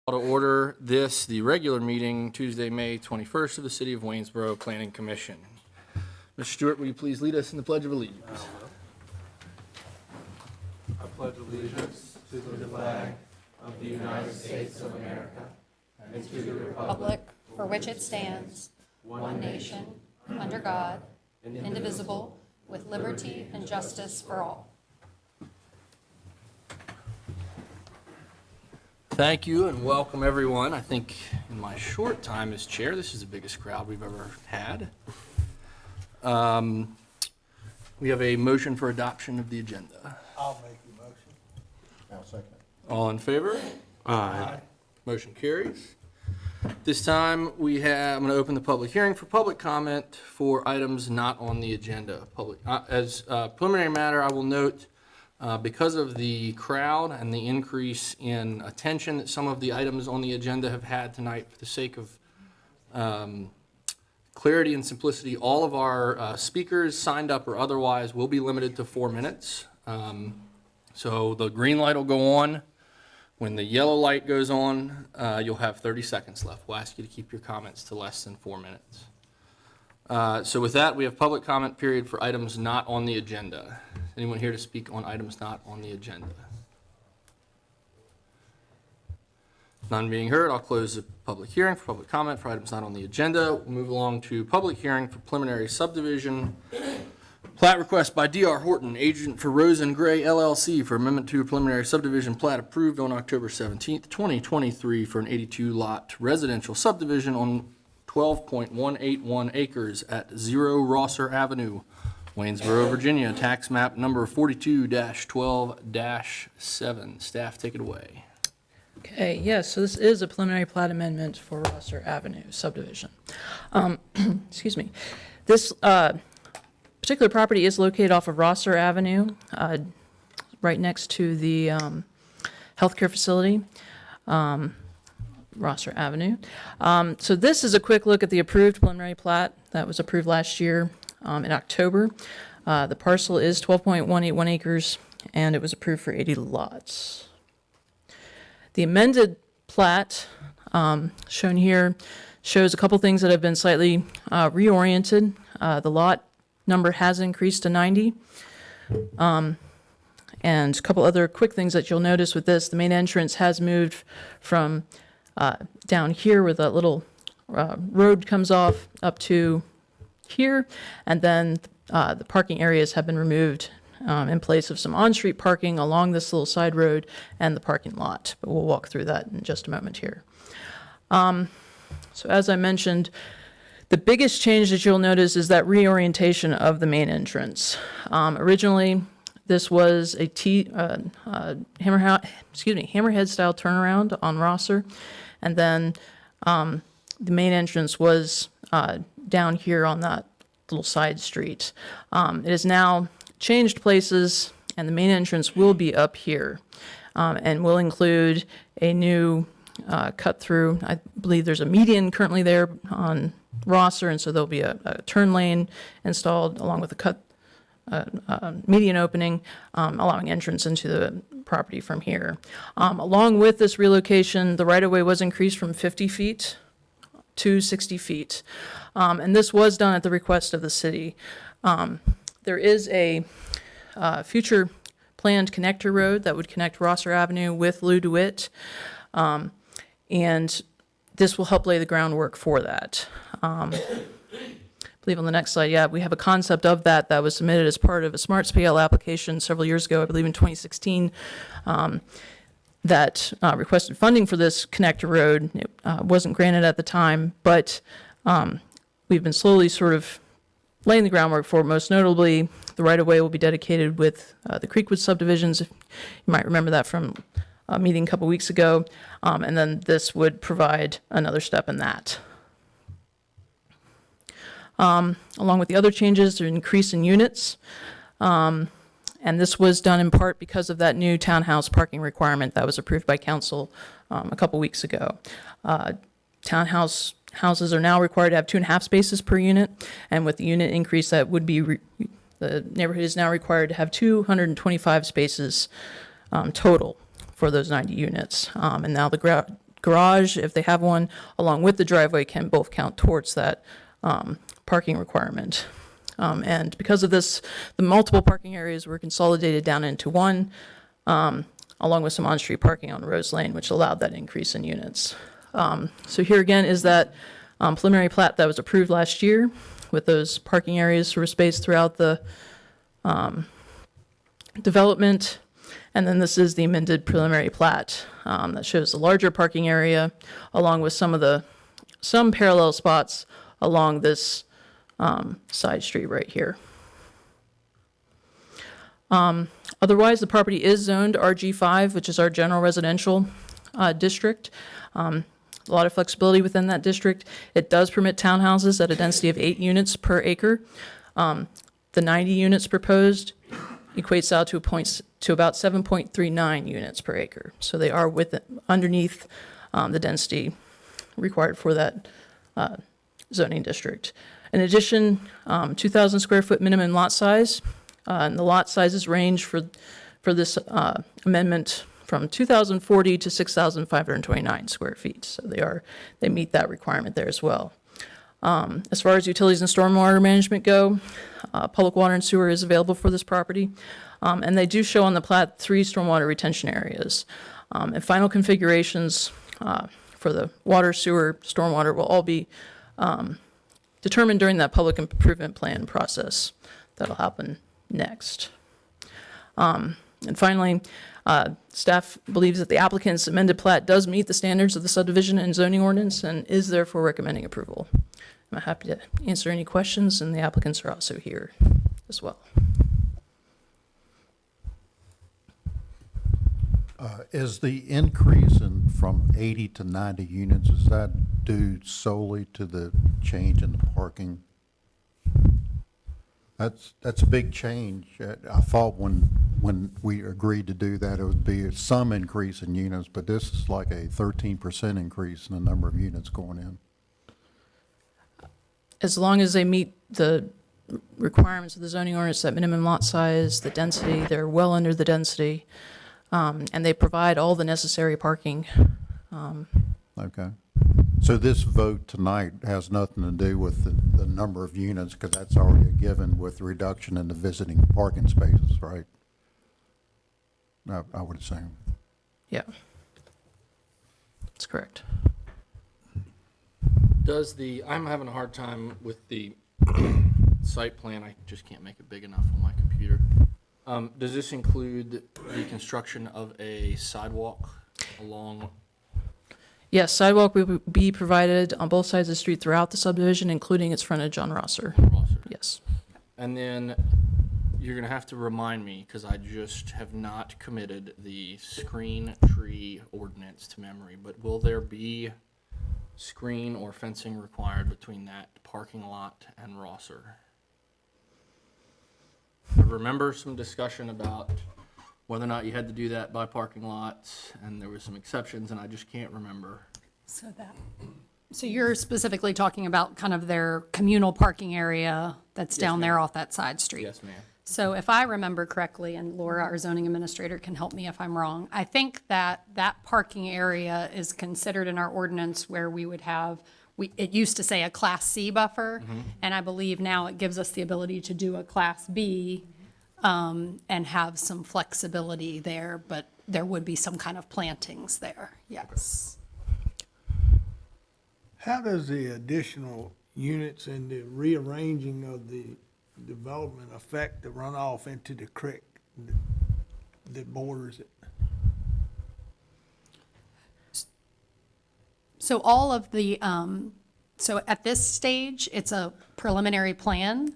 To order this, the regular meeting, Tuesday, May 21st of the City of Waynesboro Planning Commission. Mr. Stewart, will you please lead us in the Pledge of Allegiance? I pledge allegiance to the flag of the United States of America and to the republic for which it stands, one nation, under God, indivisible, with liberty and justice for all. Thank you and welcome everyone. I think in my short time as chair, this is the biggest crowd we've ever had. We have a motion for adoption of the agenda. I'll make the motion. I'll second. All in favor? Aye. Motion carries. This time I'm going to open the public hearing for public comment for items not on the agenda. As a preliminary matter, I will note because of the crowd and the increase in attention that some of the items on the agenda have had tonight, for the sake of clarity and simplicity, all of our speakers, signed up or otherwise, will be limited to 4 minutes. So the green light will go on. When the yellow light goes on, you'll have 30 seconds left. We'll ask you to keep your comments to less than 4 minutes. So with that, we have public comment period for items not on the agenda. Anyone here to speak on items not on the agenda? None being heard, I'll close the public hearing for public comment for items not on the agenda. We'll move along to public hearing for preliminary subdivision. Plat request by D.R. Horton, agent for Rose and Gray LLC for amendment to a preliminary subdivision plat approved on October 17th, 2023 for an 82-lot residential subdivision on 12.181 acres at 0 Rosser Avenue, Waynesboro, Virginia, tax map number 42-12-7. Staff, take it away. Okay, yes, so this is a preliminary plat amendment for Rosser Avenue subdivision. Excuse me. This particular property is located off of Rosser Avenue, right next to the healthcare facility, Rosser Avenue. So this is a quick look at the approved preliminary plat that was approved last year in October. The parcel is 12.181 acres, and it was approved for 80 lots. The amended plat shown here shows a couple things that have been slightly reoriented. The lot number has increased to 90. And a couple other quick things that you'll notice with this: the main entrance has moved from down here where the little road comes off up to here, and then the parking areas have been removed in place of some on-street parking along this little side road and the parking lot. But we'll walk through that in just a moment here. So as I mentioned, the biggest change that you'll notice is that reorientation of the main entrance. Originally, this was a hammerhead-style turnaround on Rosser, and then the main entrance was down here on that little side street. It is now changed places, and the main entrance will be up here, and will include a new cut through. I believe there's a median currently there on Rosser, and so there'll be a turn lane installed along with a cut median opening, allowing entrance into the property from here. Along with this relocation, the right-of-way was increased from 50 feet to 60 feet. And this was done at the request of the city. There is a future planned connector road that would connect Rosser Avenue with Lou DeWitt. And this will help lay the groundwork for that. I believe on the next slide, yeah, we have a concept of that was submitted as part of a Smart Scale application several years ago, I believe in 2016, that requested funding for this connector road. It wasn't granted at the time, but we've been slowly sort of laying the groundwork for it. Most notably, the right-of-way will be dedicated with the Creekwood subdivisions. You might remember that from a meeting a couple weeks ago, and then this would provide another step in that. Along with the other changes, there's an increase in units, and this was done in part because of that new townhouse parking requirement that was approved by council a couple weeks ago. Houses are now required to have 2.5 spaces per unit, and with the unit increase, that would be the neighborhood is now required to have 225 spaces total for those 90 units. And now the garage, if they have one, along with the driveway can both count towards that parking requirement. And because of this, the multiple parking areas were consolidated down into one, along with some on-street parking on Rose Lane, which allowed that increase in units. So here again is that preliminary plat that was approved last year with those parking areas sort of spaced throughout the development. And then this is the amended preliminary plat that shows the larger parking area along with some parallel spots along this side street right here. Otherwise, the property is zoned RG5, which is our general residential district. A lot of flexibility within that district. It does permit townhouses at a density of 8 units per acre. The 90 units proposed equates out to about 7.39 units per acre. So they are underneath the density required for that zoning district. In addition, 2,000 square foot minimum lot size. And the lot sizes range for this amendment from 2,040 to 6,529 square feet. So they meet that requirement there as well. As far as utilities and stormwater management go, public water and sewer is available for this property. And they do show on the plat 3 stormwater retention areas. And final configurations for the water, sewer, stormwater will all be determined during that public improvement plan process. That'll happen next. And finally, staff believes that the applicant's amended plat does meet the standards of the subdivision and zoning ordinance and is therefore recommending approval. I'm happy to answer any questions, and the applicants are also here as well. Is the increase from 80 to 90 units, is that due solely to the change in the parking? That's a big change. I thought when we agreed to do that, it would be some increase in units, but this is like a 13% increase in the number of units going in. As long as they meet the requirements of the zoning ordinance, that minimum lot size, the density, they're well under the density, and they provide all the necessary parking. Okay. So this vote tonight has nothing to do with the number of units, because that's already a given with the reduction in the visiting parking spaces, right? I would assume. Yeah, that's correct. I'm having a hard time with the site plan. I just can't make it big enough on my computer. Does this include the construction of a sidewalk along? Yes, sidewalk will be provided on both sides of the street throughout the subdivision, including its frontage on Rosser. Yes. And then you're going to have to remind me, because I just have not committed the screen tree ordinance to memory, but will there be screen or fencing required between that parking lot and Rosser? I remember some discussion about whether or not you had to do that by parking lots, and there were some exceptions, and I just can't remember. So you're specifically talking about kind of their communal parking area that's down there off that side street? Yes, ma'am. So if I remember correctly, and Laura, our zoning administrator, can help me if I'm wrong, I think that parking area is considered in our ordinance where we would have, it used to say a Class C buffer, and I believe now it gives us the ability to do a Class B and have some flexibility there, but there would be some kind of plantings there, yes. How does the additional units and the rearranging of the development affect the runoff into the creek that borders it? So all of the, so at this stage, it's a preliminary plan.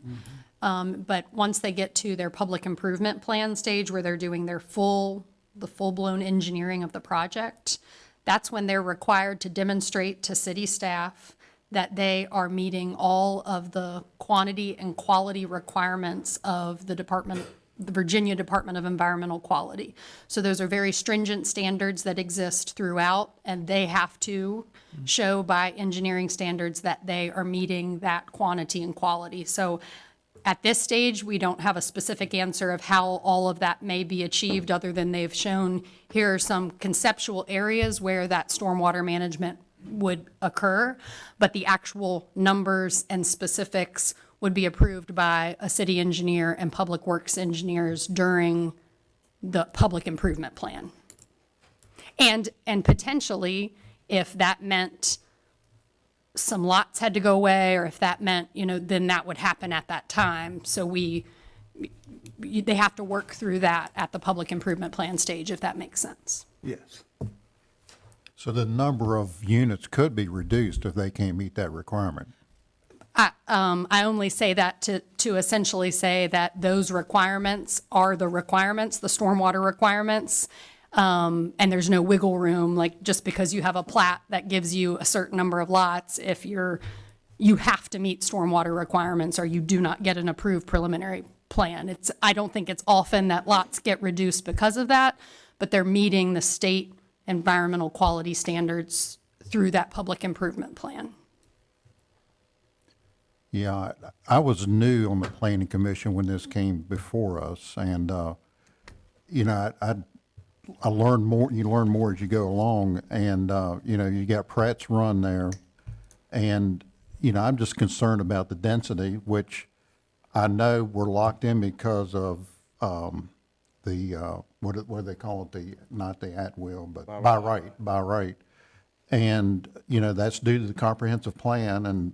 But once they get to their public improvement plan stage where they're doing the full-blown engineering of the project, that's when they're required to demonstrate to city staff that they are meeting all of the quantity and quality requirements of the Virginia Department of Environmental Quality. So those are very stringent standards that exist throughout, and they have to show by engineering standards that they are meeting that quantity and quality. So At this stage, we don't have a specific answer of how all of that may be achieved, other than they've shown here are some conceptual areas where that stormwater management would occur, but the actual numbers and specifics would be approved by a city engineer and public works engineers during the public improvement plan. And potentially, if that meant some lots had to go away, or if that meant, then that would happen at that time. So they have to work through that at the public improvement plan stage, if that makes sense. Yes. So the number of units could be reduced if they can't meet that requirement. I only say that to essentially say that those requirements are the requirements, the stormwater requirements, and there's no wiggle room, like just because you have a plat that gives you a certain number of lots, if you have to meet stormwater requirements or you do not get an approved preliminary plan. I don't think it's often that lots get reduced because of that, but they're meeting the state environmental quality standards through that public improvement plan. Yeah, I was new on the planning commission when this came before us, and, I learned more, you learn more as you go along, and, you got Pratt's Run there, and, I'm just concerned about the density, which I know we're locked in because of, what do they call it, not the at-will, but by right. And, that's due to the comprehensive plan, and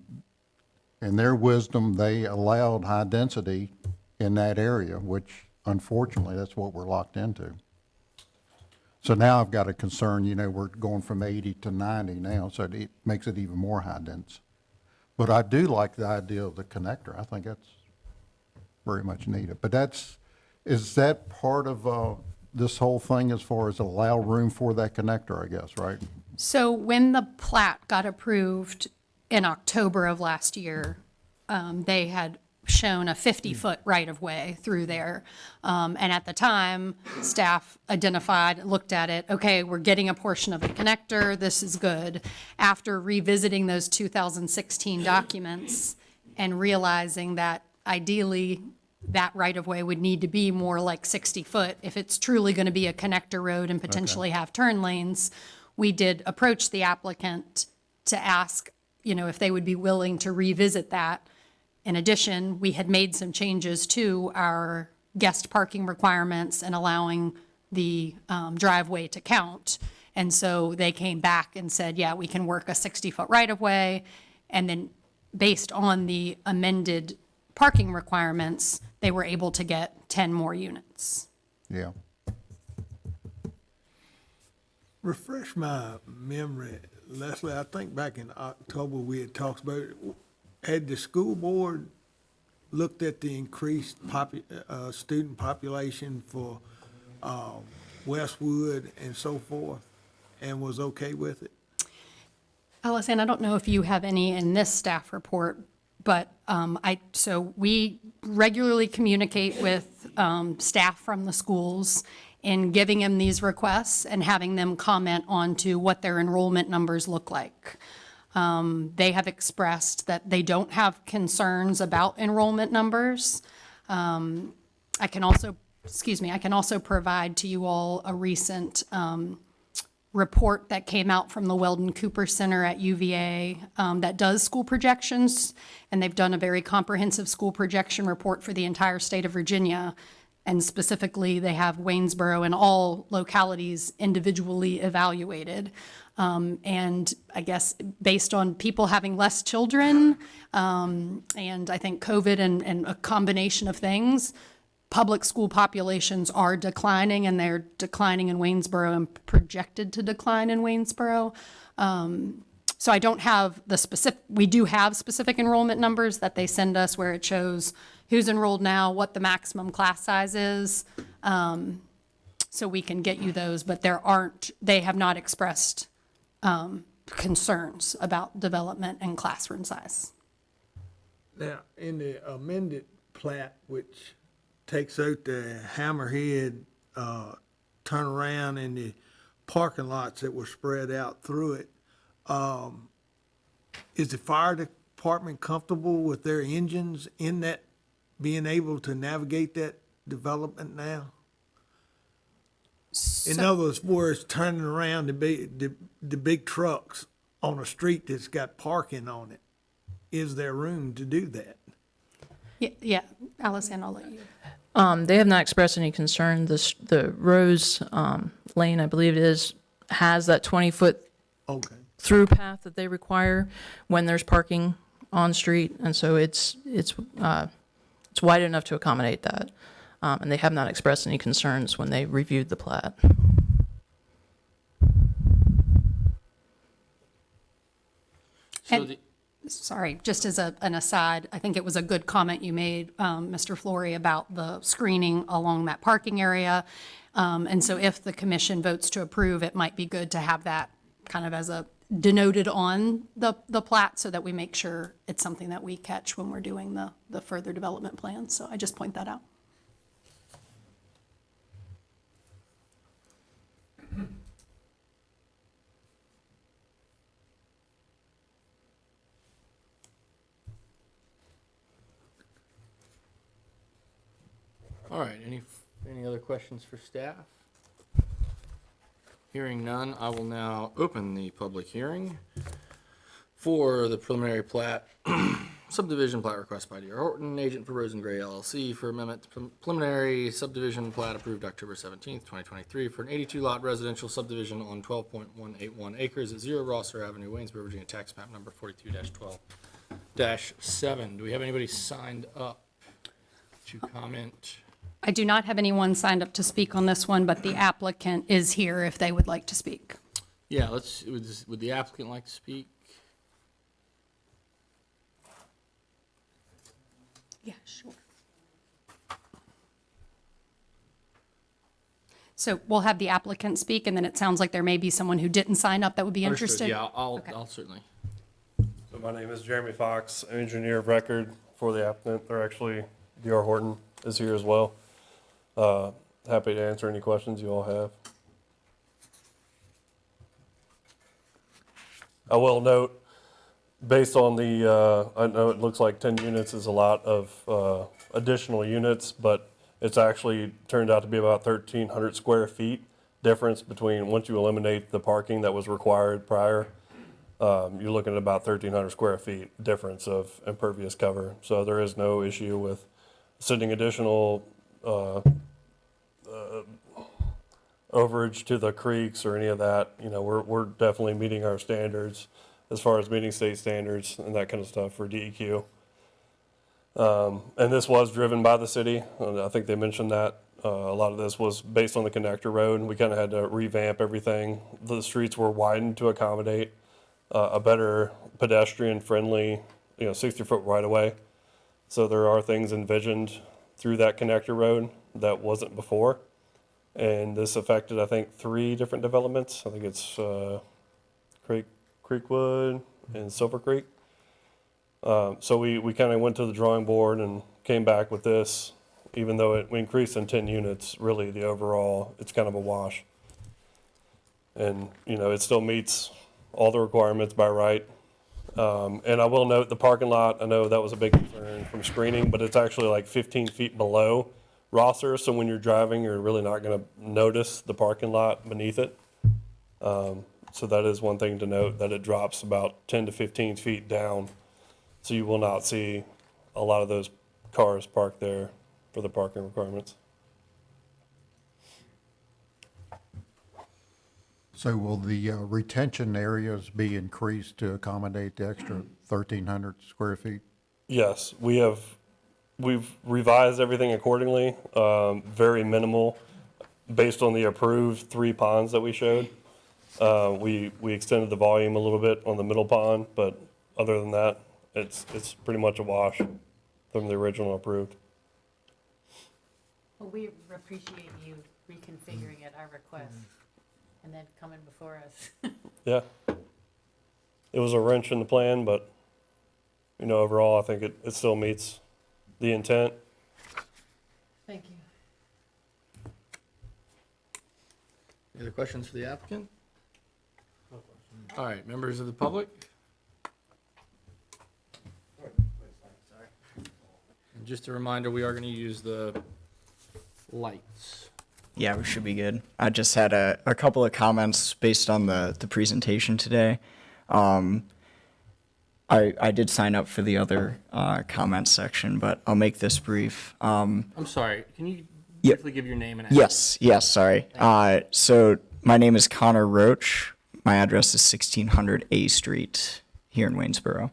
in their wisdom, they allowed high density in that area, which unfortunately, that's what we're locked into. So now I've got a concern, we're going from 80 to 90 now, so it makes it even more high dense. But I do like the idea of the connector. I think that's very much needed. But is that part of this whole thing as far as allow room for that connector, I guess, right? So when the plat got approved in October of last year, they had shown a 50-foot right-of-way through there. And at the time, staff identified, looked at it, okay, we're getting a portion of a connector, this is good. After revisiting those 2016 documents and realizing that ideally that right-of-way would need to be more like 60 foot if it's truly going to be a connector road and potentially have turn lanes, we did approach the applicant to ask, if they would be willing to revisit that. In addition, we had made some changes to our guest parking requirements and allowing the driveway to count. And so they came back and said, yeah, we can work a 60-foot right-of-way. And then based on the amended parking requirements, they were able to get 10 more units. Yeah. Refresh my memory, Leslie, I think back in October, we had talked about it. Had the school board looked at the increased student population for Westwood and so forth, and was okay with it? Allison, I don't know if you have any in this staff report, but so we regularly communicate with staff from the schools in giving them these requests and having them comment on to what their enrollment numbers look like. They have expressed that they don't have concerns about enrollment numbers. I can also provide to you all a recent report that came out from the Weldon Cooper Center at UVA that does school projections, and they've done a very comprehensive school projection report for the entire state of Virginia. And specifically, they have Waynesboro and all localities individually evaluated. And I guess based on people having less children, and I think COVID and a combination of things, public school populations are declining, and they're declining in Waynesboro and projected to decline in Waynesboro. So I don't have the specific, we do have specific enrollment numbers that they send us where it shows who's enrolled now, what the maximum class size is. So we can get you those, but they have not expressed concerns about development and classroom size. Now, in the amended plat, which takes out the hammerhead turnaround and the parking lots that were spread out through it, is the fire department comfortable with their engines in that being able to navigate that development now? In So- other words, where it's turning around the big trucks on a street that's got parking on it, is there room to do that? Yeah, Allison, I'll let you. They have not expressed any concern. The Rose Lane, I believe it is, has that 20-foot Okay. through path that they require when there's parking on street, and so it's wide enough to accommodate that. And they have not expressed any concerns when they reviewed the plat. So And- the, Sorry, just as an aside, I think it was a good comment you made, Mr. Flory, about the screening along that parking area. And so if the commission votes to approve, it might be good to have that kind of as a denoted on the plat so that we make sure it's something that we catch when we're doing the further development plans. So I just point that out. all right, any other questions for staff? Hearing none, I will now open the public hearing for the preliminary plat, subdivision plat request by D.R. Horton, agent for Rose and Gray LLC for amendment to preliminary subdivision plat approved October 17th, 2023 for an 82-lot residential subdivision on 12.181 acres at 0 Rosser Avenue, Waynesboro, Virginia, tax map number 42-12-7. Do we have anybody signed up to comment? I do not have anyone signed up to speak on this one, but the applicant is here if they would like to speak. Yeah, would the applicant like to speak? Yeah, sure. So we'll have the applicant speak, and then it sounds like there may be someone who didn't sign up that would be Understood. interested. Yeah, Okay. I'll certainly. So my name is Jeremy Fox, engineer of record for the applicant. They're actually, D.R. Horton is here as well. Happy to answer any questions you all have. I will note, based on the, I know it looks like 10 units is a lot of additional units, but it's actually turned out to be about 1,300 square feet difference between, once you eliminate the parking that was required prior, you're looking at about 1,300 square feet difference of impervious cover. So there is no issue with sending additional overage to the creeks or any of that. You know, we're definitely meeting our standards as far as meeting state standards and that kind of stuff for DEQ. And this was driven by the city. I think they mentioned that. A lot of this was based on the connector road, and we kind of had to revamp everything. The streets were widened to accommodate a better pedestrian-friendly, 60-foot right-of-way. So there are things envisioned through that connector road that wasn't before. And this affected, I think, 3 different developments. I think it's Creekwood and Silver Creek. So we kind of went to the drawing board and came back with this. Even though we increased in 10 units, really the overall, it's kind of a wash. And, it still meets all the requirements by right. And I will note the parking lot, I know that was a big concern from screening, but it's actually like 15 feet below Rosser, so when you're driving, you're really not going to notice the parking lot beneath it. So that is one thing to note, that it drops about 10 to 15 feet down, so you will not see a lot of those cars parked there for the parking requirements. So will the retention areas be increased to accommodate the extra 1,300 square feet? Yes, we've revised everything accordingly, very minimal, based on the approved 3 ponds that we showed. We extended the volume a little bit on the middle pond, but other than that, it's pretty much a wash from the original approved. Well, we appreciate you reconfiguring at our request and then coming before us. Yeah. It was a wrench in the plan, but, overall, I think it still meets the intent. Thank you. Any other questions for the applicant? All right, members of the public? Just a reminder, we are going to use the lights. Yeah, we should be good. I just had a couple of comments based on the presentation today. I did sign up for the other comment section, but I'll make this brief. I'm sorry, can you Yeah. briefly give your name and address? Yes, sorry. So my name is Connor Roach. My address is 1600 A Street here in Waynesboro.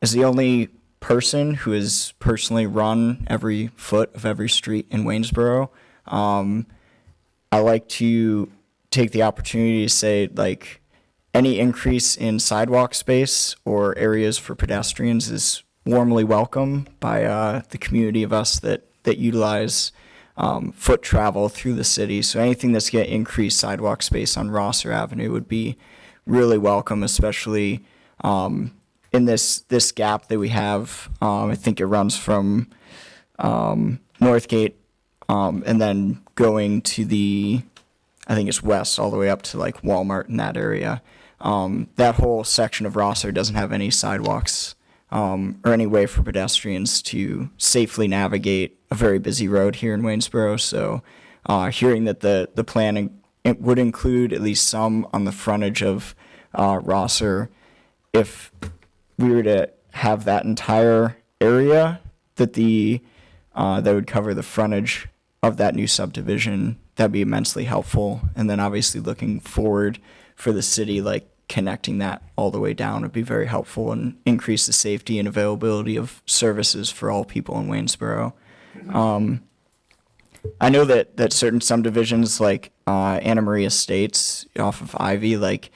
As the only person who has personally run every foot of every street in Waynesboro, I like to take the opportunity to say, like, any increase in sidewalk space or areas for pedestrians is warmly welcome by the community of us that utilize foot travel through the city. So anything that's going to increase sidewalk space on Rosser Avenue would be really welcome, especially in this gap that we have. I think it runs from Northgate and then going to I think it's west all the way up to like Walmart in that area. That whole section of Rosser doesn't have any sidewalks or any way for pedestrians to safely navigate a very busy road here in Waynesboro. So hearing that the plan it would include at least some on the frontage of Rosser, if we were to have that entire area that that would cover the frontage of that new subdivision, that'd be immensely helpful. And then obviously looking forward for the city, like connecting that all the way down would be very helpful and increase the safety and availability of services for all people in Waynesboro. I know that certain subdivisions like Anna Maria Estates off of Ivy, like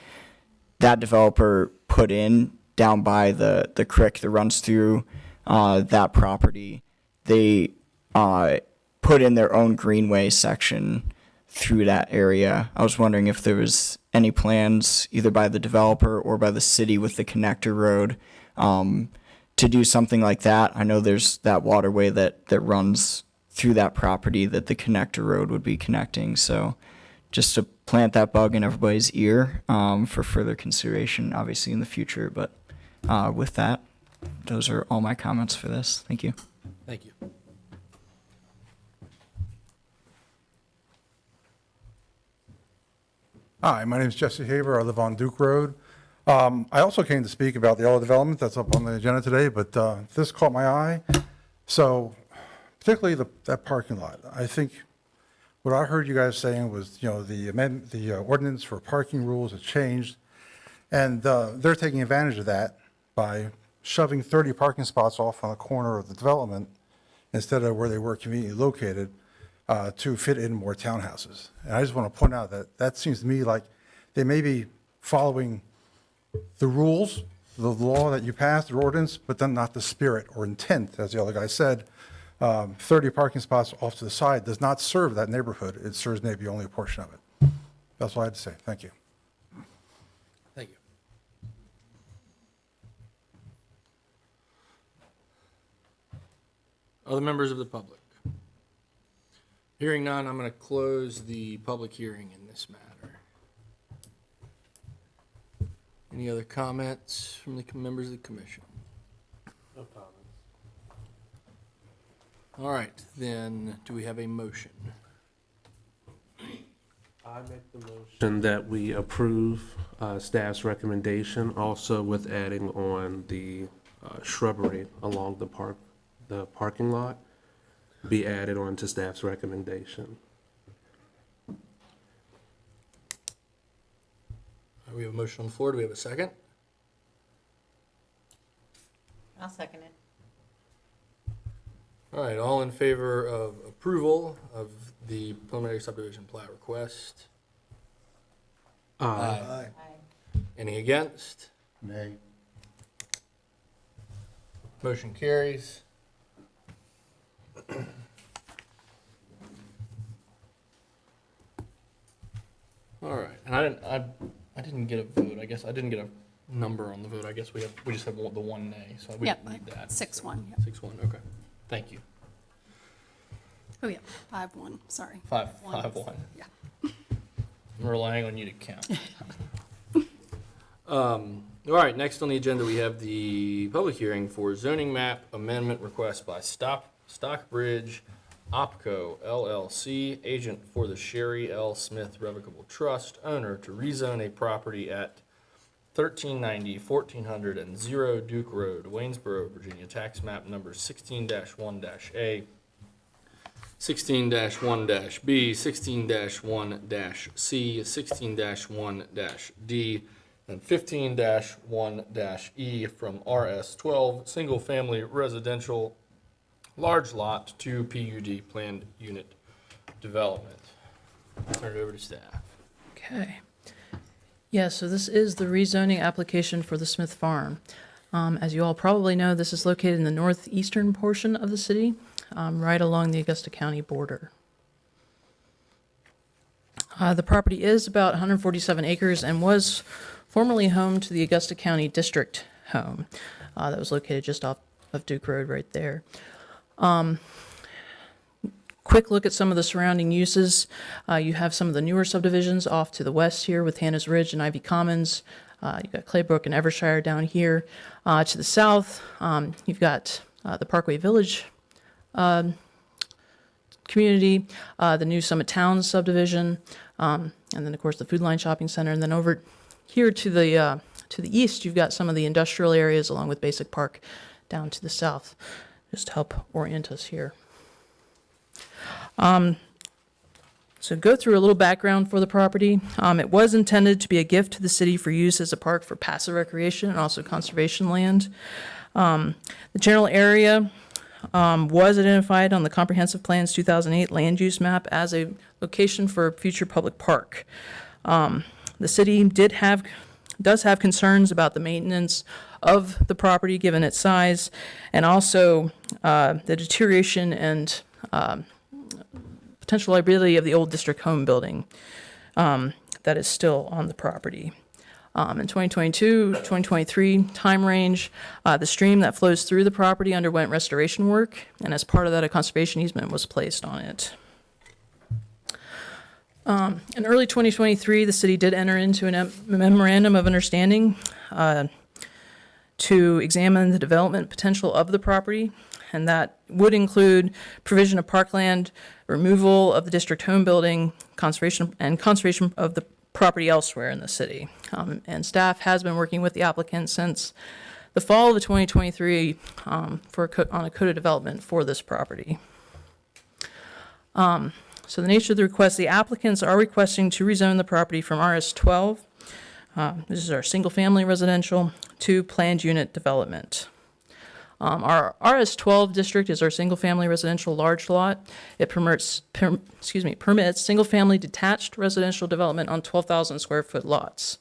that developer put in down by the creek that runs through that property. They put in their own greenway section through that area. I was wondering if there was any plans either by the developer or by the city with the connector road to do something like that. I know there's that waterway that runs through that property that the connector road would be connecting. So just to plant that bug in everybody's ear for further consideration, obviously in the future. But with that, those are all my comments for this. Thank you. Thank you. Hi, my name is Jesse Haber. I live on Duke Road. I also came to speak about the yellow development that's up on the agenda today, but this caught my eye. So particularly that parking lot. I think what I heard you guys saying was, the ordinance for parking rules has changed, and they're taking advantage of that by shoving 30 parking spots off on the corner of the development instead of where they were conveniently located. To fit in more townhouses. And I just want to point out that seems to me like they may be following the rules, the law that you passed, the ordinance, but then not the spirit or intent, as the other guy said. 30 parking spots off to the side does not serve that neighborhood. It serves maybe only a portion of it. That's all I had to say. Thank you. Thank you. Other members of the public? Hearing none, I'm going to close the public hearing in this matter. Any other comments from the members of the commission? No comments. All right, then, do we have a motion? I make the motion that we approve staff's recommendation, also with adding on the shrubbery along the parking lot, be added on to staff's recommendation. We have a motion on the floor. Do we have a second? I'll second it. All right, all in favor of approval of the preliminary subdivision plat request? Aye. Aye. Any against? Nay. Motion carries. All right, and I didn't get a vote. I guess I didn't get a number on the vote. I guess we just have the one nay, so we Yep, don't need that. 6-1, yep. 6-1, okay. Thank you. Oh, yeah, 5-1, sorry. 5-1. Yeah. I'm relying on you to count. All right, next on the agenda, we have the public hearing for zoning map amendment request by Stockbridge Opco LLC, agent for the Sherry L. Smith Revocable Trust, owner, to rezone a property at 1390, 1400, and 0 Duke Road, Waynesboro, Virginia, tax map number 16-1-A, 16-1-B, 16-1-C, 16-1-D, and 15-1-E from RS12, single-family residential, large lot to PUD, planned unit development. Turn it over to staff. Okay. Yeah, so this is the rezoning application for the Smith Farm. As you all probably know, this is located in the northeastern portion of the city, right along the Augusta County border. The property is about 147 acres and was formerly home to the Augusta County District Home. That was located just off of Duke Road right there. Quick look at some of the surrounding uses. You have some of the newer subdivisions off to the west here with Hannah's Ridge and Ivy Commons. You've got Claybrook and Evershire down here. To the south, you've got the Parkway Village community, the new Summit Towns subdivision, and then of course the Food Line Shopping Center. And then over here to the east, you've got some of the industrial areas along with Basic Park down to the south. Just to help orient us here. So go through a little background for the property. It was intended to be a gift to the city for use as a park for passive recreation and also conservation land. The general area was identified on the Comprehensive Plan's 2008 land use map as a location for a future public park. The city does have concerns about the maintenance of the property given its size, and also the deterioration and potential liability of the old district home building that is still on the property. In 2022, 2023 time range, the stream that flows through the property underwent restoration work, and as part of that, a conservation easement was placed on it. In early 2023, the city did enter into a memorandum of understanding to examine the development potential of the property, and that would include provision of parkland, removal of the district home building, conservation of the property elsewhere in the city. And staff has been working with the applicant since the fall of 2023 on a code of development for this property. So the nature of the request, the applicants are requesting to rezone the property from RS12, this is our single-family residential, to planned unit development. Our RS12 district is our single-family residential large lot. It permits single-family detached residential development on 12,000 square foot lots.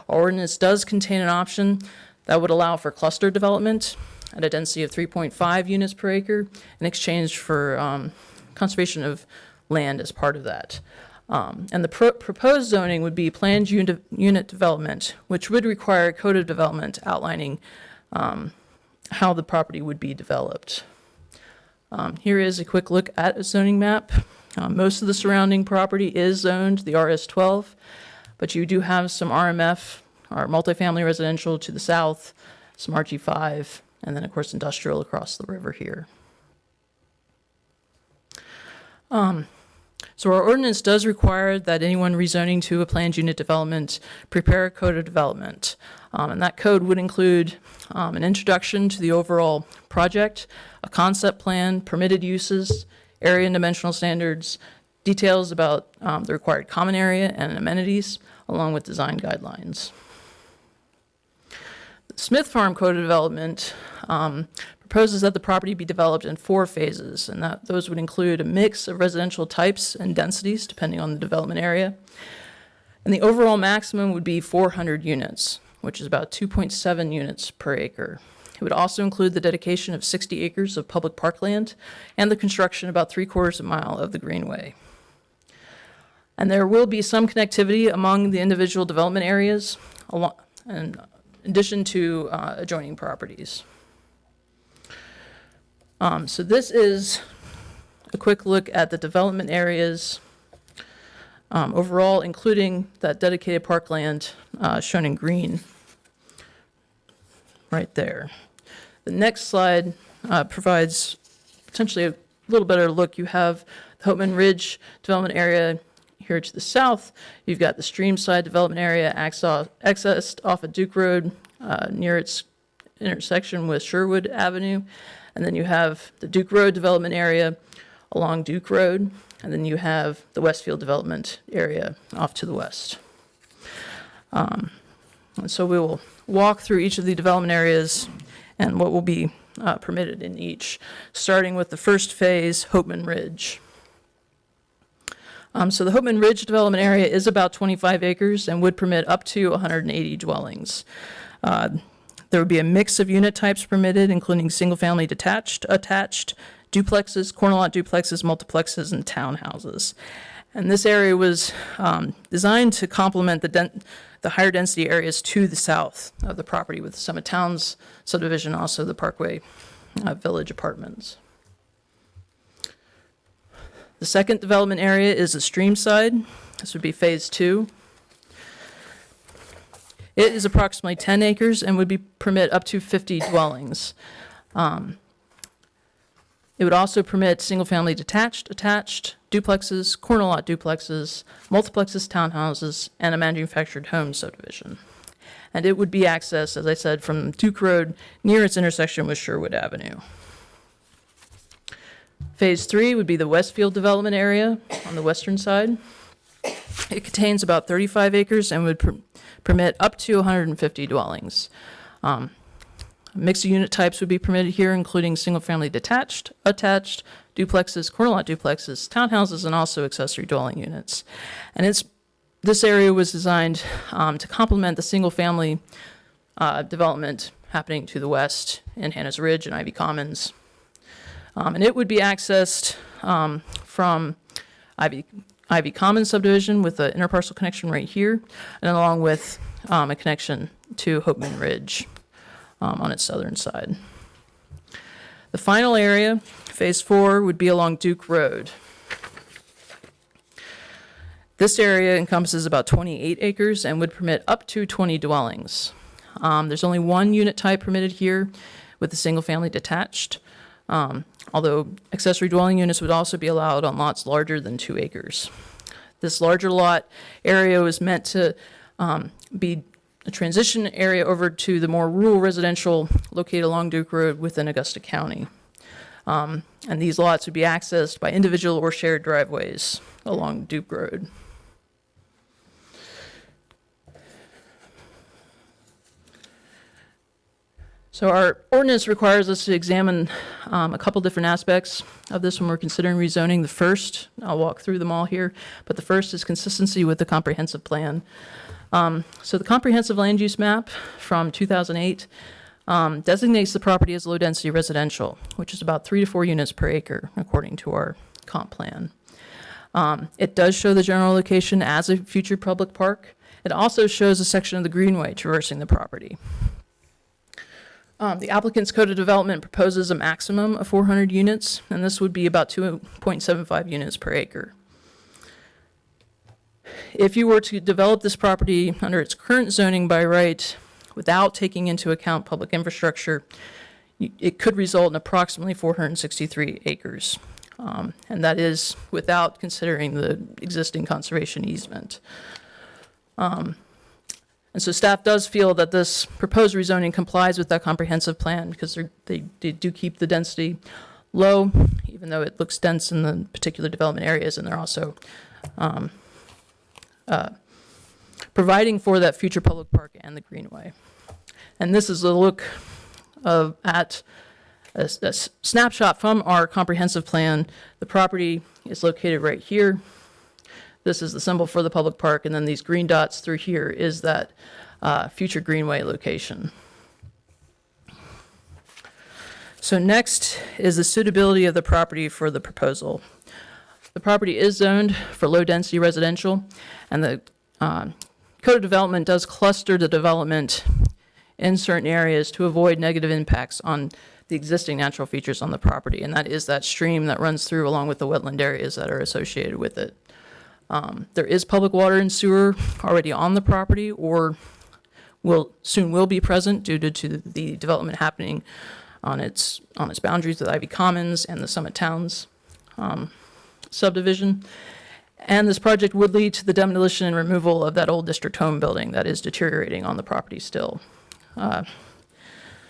Our ordinance does contain an option that would allow for cluster development at a density of 3.5 units per acre in exchange for conservation of land as part of that. And the proposed zoning would be planned unit development, which would require a code of development outlining how the property would be developed. Here is a quick look at a zoning map. Most of the surrounding property is zoned the RS12, but you do have some RMF, or multifamily residential, to the south, some RG5, and then of course industrial across the river here. So our ordinance does require that anyone rezoning to a planned unit development prepare a code of development. And that code would include an introduction to the overall project, a concept plan, permitted uses, area and dimensional standards, details about the required common area and amenities, along with design guidelines. The Smith Farm Code of Development proposes that the property be developed in 4 phases, and that those would include a mix of residential types and densities depending on the development area. And the overall maximum would be 400 units, which is about 2.7 units per acre. It would also include the dedication of 60 acres of public parkland and the construction about 3/4 mile of the greenway. And there will be some connectivity among the individual development areas in addition to adjoining properties. So this is a quick look at the development areas overall, including that dedicated parkland shown in green right there. The next slide provides potentially a little better look. You have the Hopeman Ridge development area here to the south. You've got the Streamside development area accessed off of Duke Road near its intersection with Sherwood Avenue. And then you have the Duke Road development area along Duke Road. And then you have the Westfield development area off to the west. And so we will walk through each of the development areas and what will be permitted in each, starting with the first phase, Hopeman Ridge. So the Hopeman Ridge development area is about 25 acres and would permit up to 180 dwellings. There would be a mix of unit types permitted, including single-family detached, attached, duplexes, corner lot duplexes, multiplexes, and townhouses. And this area was designed to complement the higher density areas to the south of the property with the Summit Towns subdivision, also the Parkway Village Apartments. The second development area is the Streamside. This would be phase 2. It is approximately 10 acres and would permit up to 50 dwellings. It would also permit single-family detached, attached, duplexes, corner lot duplexes, multiplexes, townhouses, and a manufactured home subdivision. And it would be accessed, as I said, from Duke Road near its intersection with Sherwood Avenue. Phase 3 would be the Westfield development area on the western side. It contains about 35 acres and would permit up to 150 dwellings. A mix of unit types would be permitted here, including single-family detached, attached, duplexes, corner lot duplexes, townhouses, and also accessory dwelling units. And this area was designed to complement the single-family development happening to the west in Hannah's Ridge and Ivy Commons. And it would be accessed from Ivy Commons subdivision with an interparcel connection right here, and along with a connection to Hopeman Ridge on its southern side. The final area, phase 4, would be along Duke Road. This area encompasses about 28 acres and would permit up to 20 dwellings. There's only one unit type permitted here with a single-family detached, although accessory dwelling units would also be allowed on lots larger than 2 acres. This larger lot area was meant to be a transition area over to the more rural residential located along Duke Road within Augusta County. And these lots would be accessed by individual or shared driveways along Duke Road. So our ordinance requires us to examine a couple different aspects of this when we're considering rezoning. The first, I'll walk through them all here, but the first is consistency with the comprehensive plan. So the comprehensive land use map from 2008 designates the property as low-density residential, which is about 3 to 4 units per acre, according to our comp plan. It does show the general location as a future public park. It also shows a section of the greenway traversing the property. The applicant's code of development proposes a maximum of 400 units, and this would be about 2.75 units per acre. If you were to develop this property under its current zoning by right, without taking into account public infrastructure, it could result in approximately 463 acres. And that is without considering the existing conservation easement. And so staff does feel that this proposed rezoning complies with that comprehensive plan because they do keep the density low, even though it looks dense in the particular development areas, and they're also providing for that future public park and the greenway. And this is a look at a snapshot from our comprehensive plan. The property is located right here. This is the symbol for the public park, and then these green dots through here is that future greenway location. So next is the suitability of the property for the proposal. The property is zoned for low-density residential, and the Code of Development does cluster the development in certain areas to avoid negative impacts on the existing natural features on the property, and that is that stream that runs through along with the wetland areas that are associated with it. There is public water and sewer already on the property or will be present due to the development happening on its boundaries with Ivy Commons and the Summit Towns subdivision. And this project would lead to the demolition and removal of that old district home building that is deteriorating on the property still. So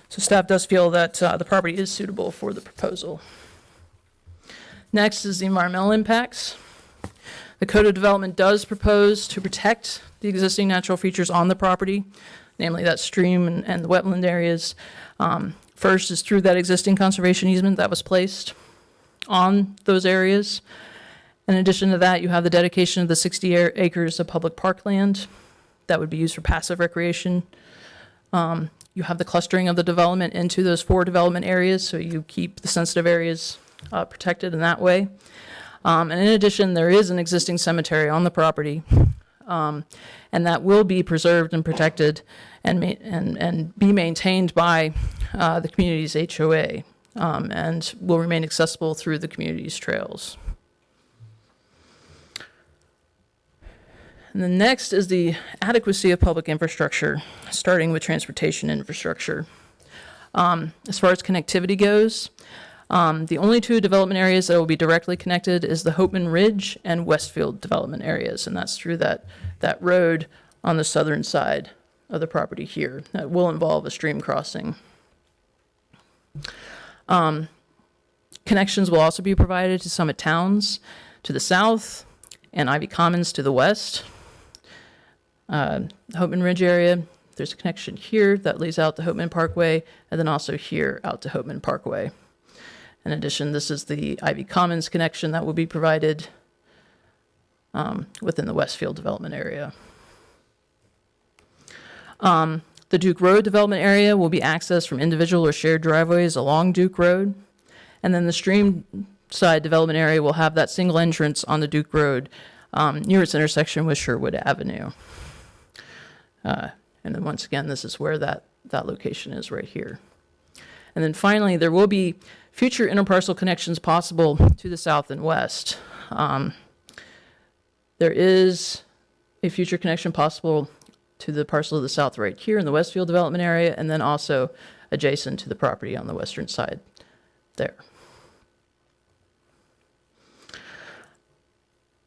staff does feel that the property is suitable for the proposal. Next is the environmental impacts. The Code of Development does propose to protect the existing natural features on the property, namely that stream and the wetland areas. First is through that existing conservation easement that was placed on those areas. In addition to that, you have the dedication of the 60 acres of public parkland that would be used for passive recreation. You have the clustering of the development into those 4 development areas, so you keep the sensitive areas protected in that way. And in addition, there is an existing cemetery on the property, and that will be preserved and protected and be maintained by the community's HOA, and will remain accessible through the community's trails. And the next is the adequacy of public infrastructure, starting with transportation infrastructure. As far as connectivity goes, the only 2 development areas that will be directly connected is the Hopeman Ridge and Westfield development areas, and that's through that road on the southern side of the property here. That will involve a stream crossing. Connections will also be provided to Summit Towns to the south and Ivy Commons to the west. The Hopeman Ridge area, there's a connection here that leads out to Hopeman Parkway, and then also here out to Hopeman Parkway. In addition, this is the Ivy Commons connection that will be provided within the Westfield development area. The Duke Road development area will be accessed from individual or shared driveways along Duke Road. And then the stream side development area will have that single entrance on the Duke Road near its intersection with Sherwood Avenue. And then once again, this is where that location is right here. And then finally, there will be future interparcel connections possible to the south and west. There is a future connection possible to the parcel of the south right here in the Westfield development area, and then also adjacent to the property on the western side there.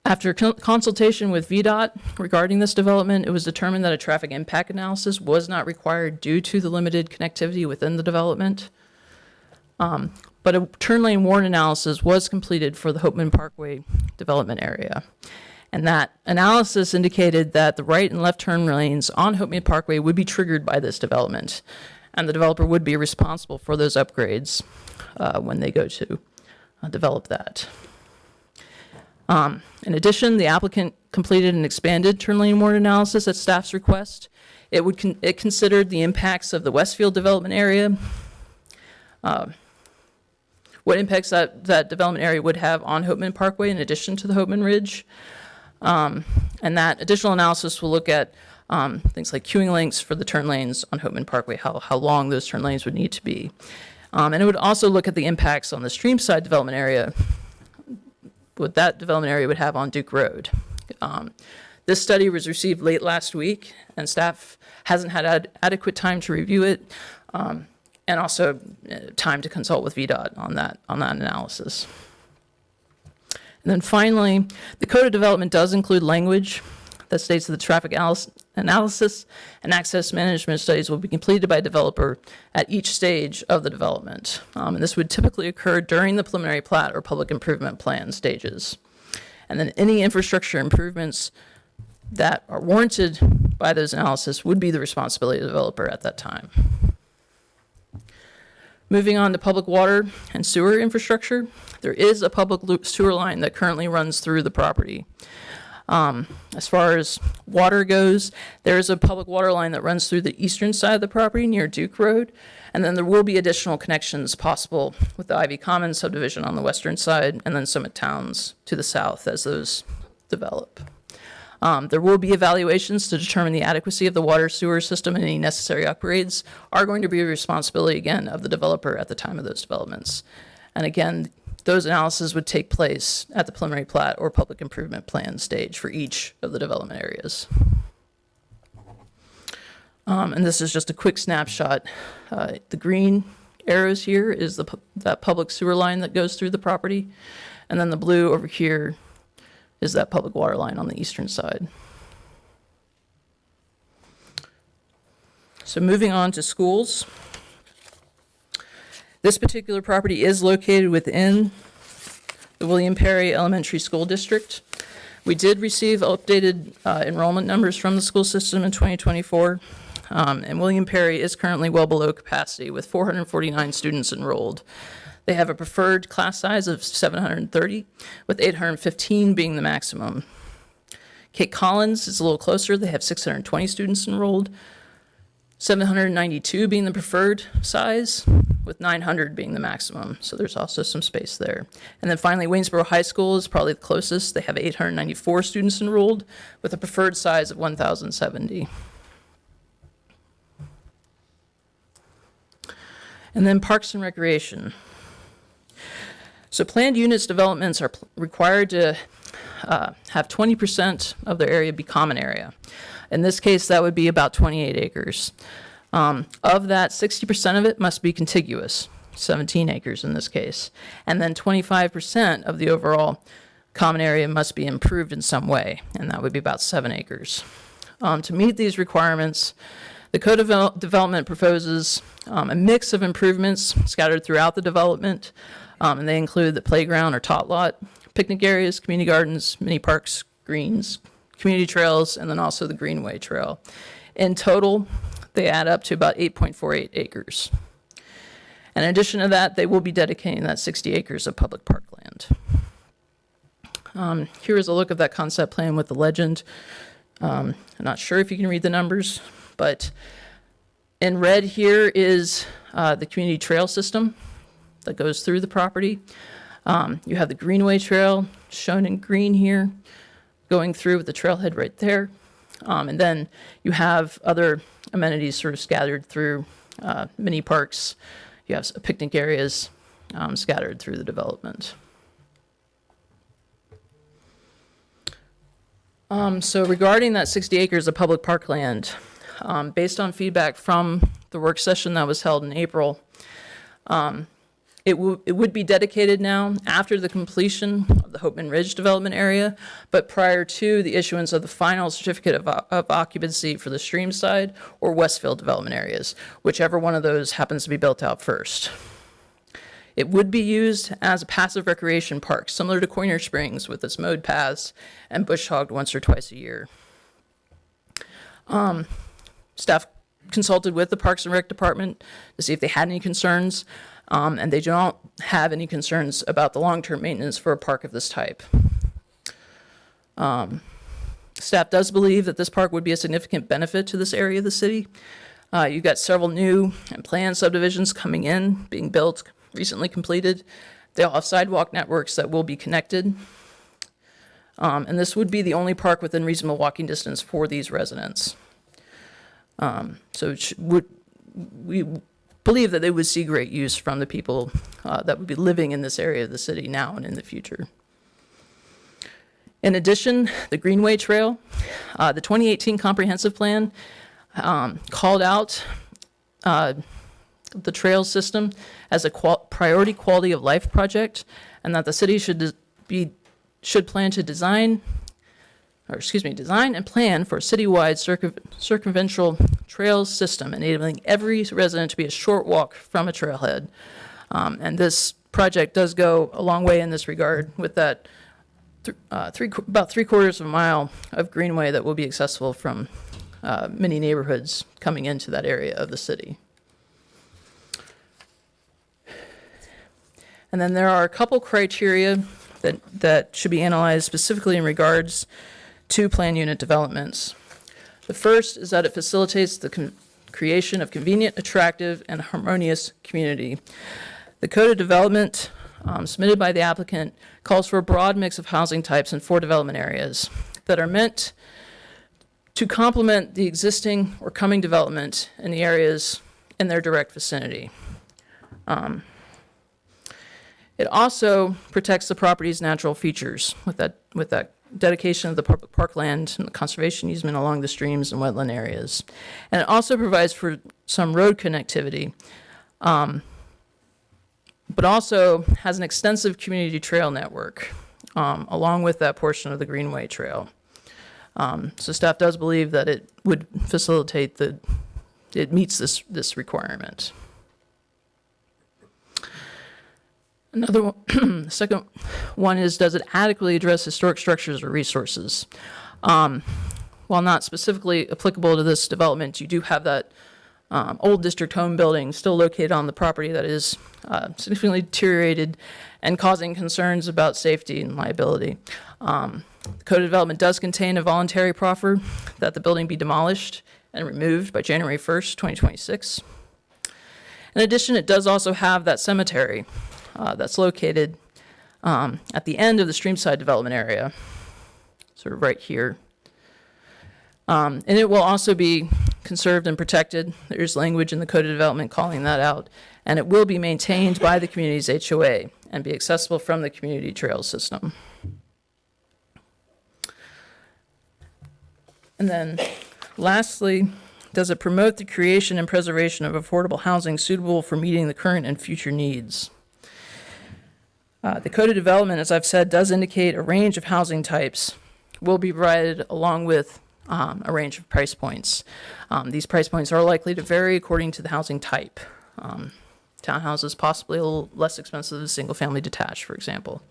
After consultation with VDOT regarding this development, it was determined that a traffic impact analysis was not required due to the limited connectivity within the development. But a turn lane warrant analysis was completed for the Hopeman Parkway development area. And that analysis indicated that the right and left turn lanes on Hopeman Parkway would be triggered by this development. And the developer would be responsible for those upgrades when they go to develop that. In addition, the applicant completed an expanded turn lane warrant analysis at staff's request. It considered the impacts of the Westfield development area, what impacts that development area would have on Hopeman Parkway in addition to the Hopeman Ridge. And that additional analysis will look at things like queuing lengths for the turn lanes on Hopeman Parkway, how long those turn lanes would need to be. And it would also look at the impacts on the streamside development area, what that development area would have on Duke Road. This study was received late last week, and staff hasn't had adequate time to review it, and also time to consult with VDOT on that analysis. And then finally, the Code of Development does include language that states that the traffic analysis and access management studies will be completed by a developer at each stage of the development. And this would typically occur during the preliminary plat or public improvement plan stages. And then any infrastructure improvements that are warranted by those analysis would be the responsibility of the developer at that time. Moving on to public water and sewer infrastructure, there is a public sewer line that currently runs through the property. As far as water goes, there is a public water line that runs through the eastern side of the property near Duke Road, and then there will be additional connections possible with the Ivy Commons subdivision on the western side, and then Summit Towns to the south as those develop. There will be evaluations to determine the adequacy of the water sewer system, and any necessary upgrades are going to be a responsibility, again, of the developer at the time of those developments. And again, those analyses would take place at the preliminary plat or public improvement plan stage for each of the development areas. And this is just a quick snapshot. The green arrows here is that public sewer line that goes through the property. And then the blue over here is that public water line on the eastern side. So moving on to schools. This particular property is located within the William Perry Elementary School District. We did receive updated enrollment numbers from the school system in 2024, and William Perry is currently well below capacity with 449 students enrolled. They have a preferred class size of 730, with 815 being the maximum. Kate Collins is a little closer. They have 620 students enrolled, 792 being the preferred size, with 900 being the maximum. So there's also some space there. And then finally, Waynesboro High School is probably the closest. They have 894 students enrolled, with a preferred size of 1,070. And then Parks and Recreation. So planned units developments are required to have 20% of their area be common area. In this case, that would be about 28 acres. Of that, 60% of it must be contiguous, 17 acres in this case. And then 25% of the overall common area must be improved in some way, and that would be about 7 acres. To meet these requirements, the co-development proposes a mix of improvements scattered throughout the development, and they include the playground or tot lot, picnic areas, community gardens, mini parks, greens, community trails, and then also the Greenway Trail. In total, they add up to about 8.48 acres. And in addition to that, they will be dedicating that 60 acres of public parkland. Here is a look of that concept plan with the legend. I'm not sure if you can read the numbers, but in red here is the community trail system that goes through the property. You have the Greenway Trail shown in green here, going through with the trailhead right there. And then you have other amenities sort of scattered through mini parks. You have picnic areas scattered through the development. So regarding that 60 acres of public parkland, based on feedback from the work session that was held in April, it would be dedicated now after the completion of the Hopeman Ridge development area, but prior to the issuance of the final certificate of occupancy for the Streamside or Westfield development areas, whichever one of those happens to be built out first. It would be used as a passive recreation park, similar to Coiner Springs with its mowed paths and bush hogged once or twice a year. Staff consulted with the Parks and Rec Department to see if they had any concerns. And they don't have any concerns about the long-term maintenance for a park of this type. Staff does believe that this park would be a significant benefit to this area of the city. You've got several new and planned subdivisions coming in, being built, recently completed. They all have sidewalk networks that will be connected. And this would be the only park within reasonable walking distance for these residents. So we believe that they would see great use from the people that would be living in this area of the city now and in the future. In addition, the Greenway Trail, the 2018 comprehensive plan called out the trail system as a priority quality of life project, and that the city should plan to design and plan for a citywide circumventual trails system, enabling every resident to be a short walk from a trailhead. And this project does go a long way in this regard with that about 3/4 of a mile of greenway that will be accessible from many neighborhoods coming into that area of the city. And then there are a couple criteria that should be analyzed specifically in regards to plan unit developments. The first is that it facilitates the creation of convenient, attractive, and harmonious community. The Code of Development submitted by the applicant calls for a broad mix of housing types in 4 development areas that are meant to complement the existing or coming development in the areas in their direct vicinity. It also protects the property's natural features with that dedication of the public parkland and the conservation easement along the streams and wetland areas. And it also provides for some road connectivity, but also has an extensive community trail network, along with that portion of the Greenway Trail. So staff does believe that it would facilitate it meets this requirement. Another one, second one is, does it adequately address historic structures or resources? While not specifically applicable to this development, you do have that old district home building still located on the property that is significantly deteriorated and causing concerns about safety and liability. The Code of Development does contain a voluntary proffer that the building be demolished and removed by January 1st, 2026. In addition, it does also have that cemetery that's located at the end of the Streamside development area, sort of right here. And it will also be conserved and protected. There's language in the Code of Development calling that out. And it will be maintained by the community's HOA and be accessible from the community trail system. And then lastly, does it promote the creation and preservation of affordable housing suitable for meeting the current and future needs? The Code of Development, as I've said, does indicate a range of housing types will be provided along with a range of price points. These price points are likely to vary according to the housing type. Townhouses possibly a little less expensive than single-family detached, for example.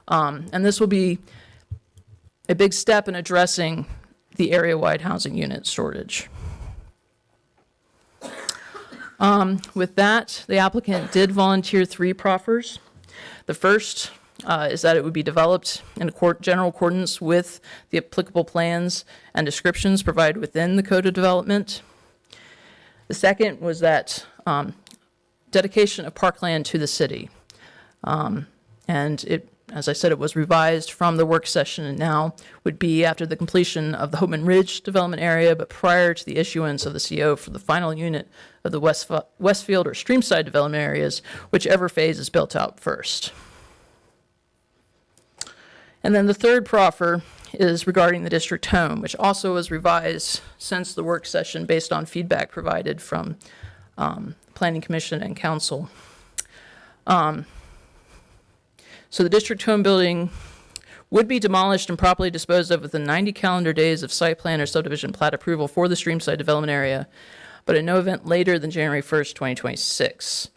And this will be a big step in addressing the area-wide housing unit shortage. With that, the applicant did volunteer 3 proffers. The first is that it would be developed in general accordance with the applicable plans and descriptions provided within the Code of Development. The second was that dedication of parkland to the city. And it, as I said, it was revised from the work session and now would be after the completion of the Hopeman Ridge development area, but prior to the issuance of the CO for the final unit of the Westfield or Streamside development areas, whichever phase is built out first. And then the third proffer is regarding the district home, which also was revised since the work session based on feedback provided from Planning Commission and Council. So the district home building would be demolished and properly disposed of within 90 calendar days of site plan or subdivision plat approval for the Streamside development area, but in no event later than January 1st, 2026.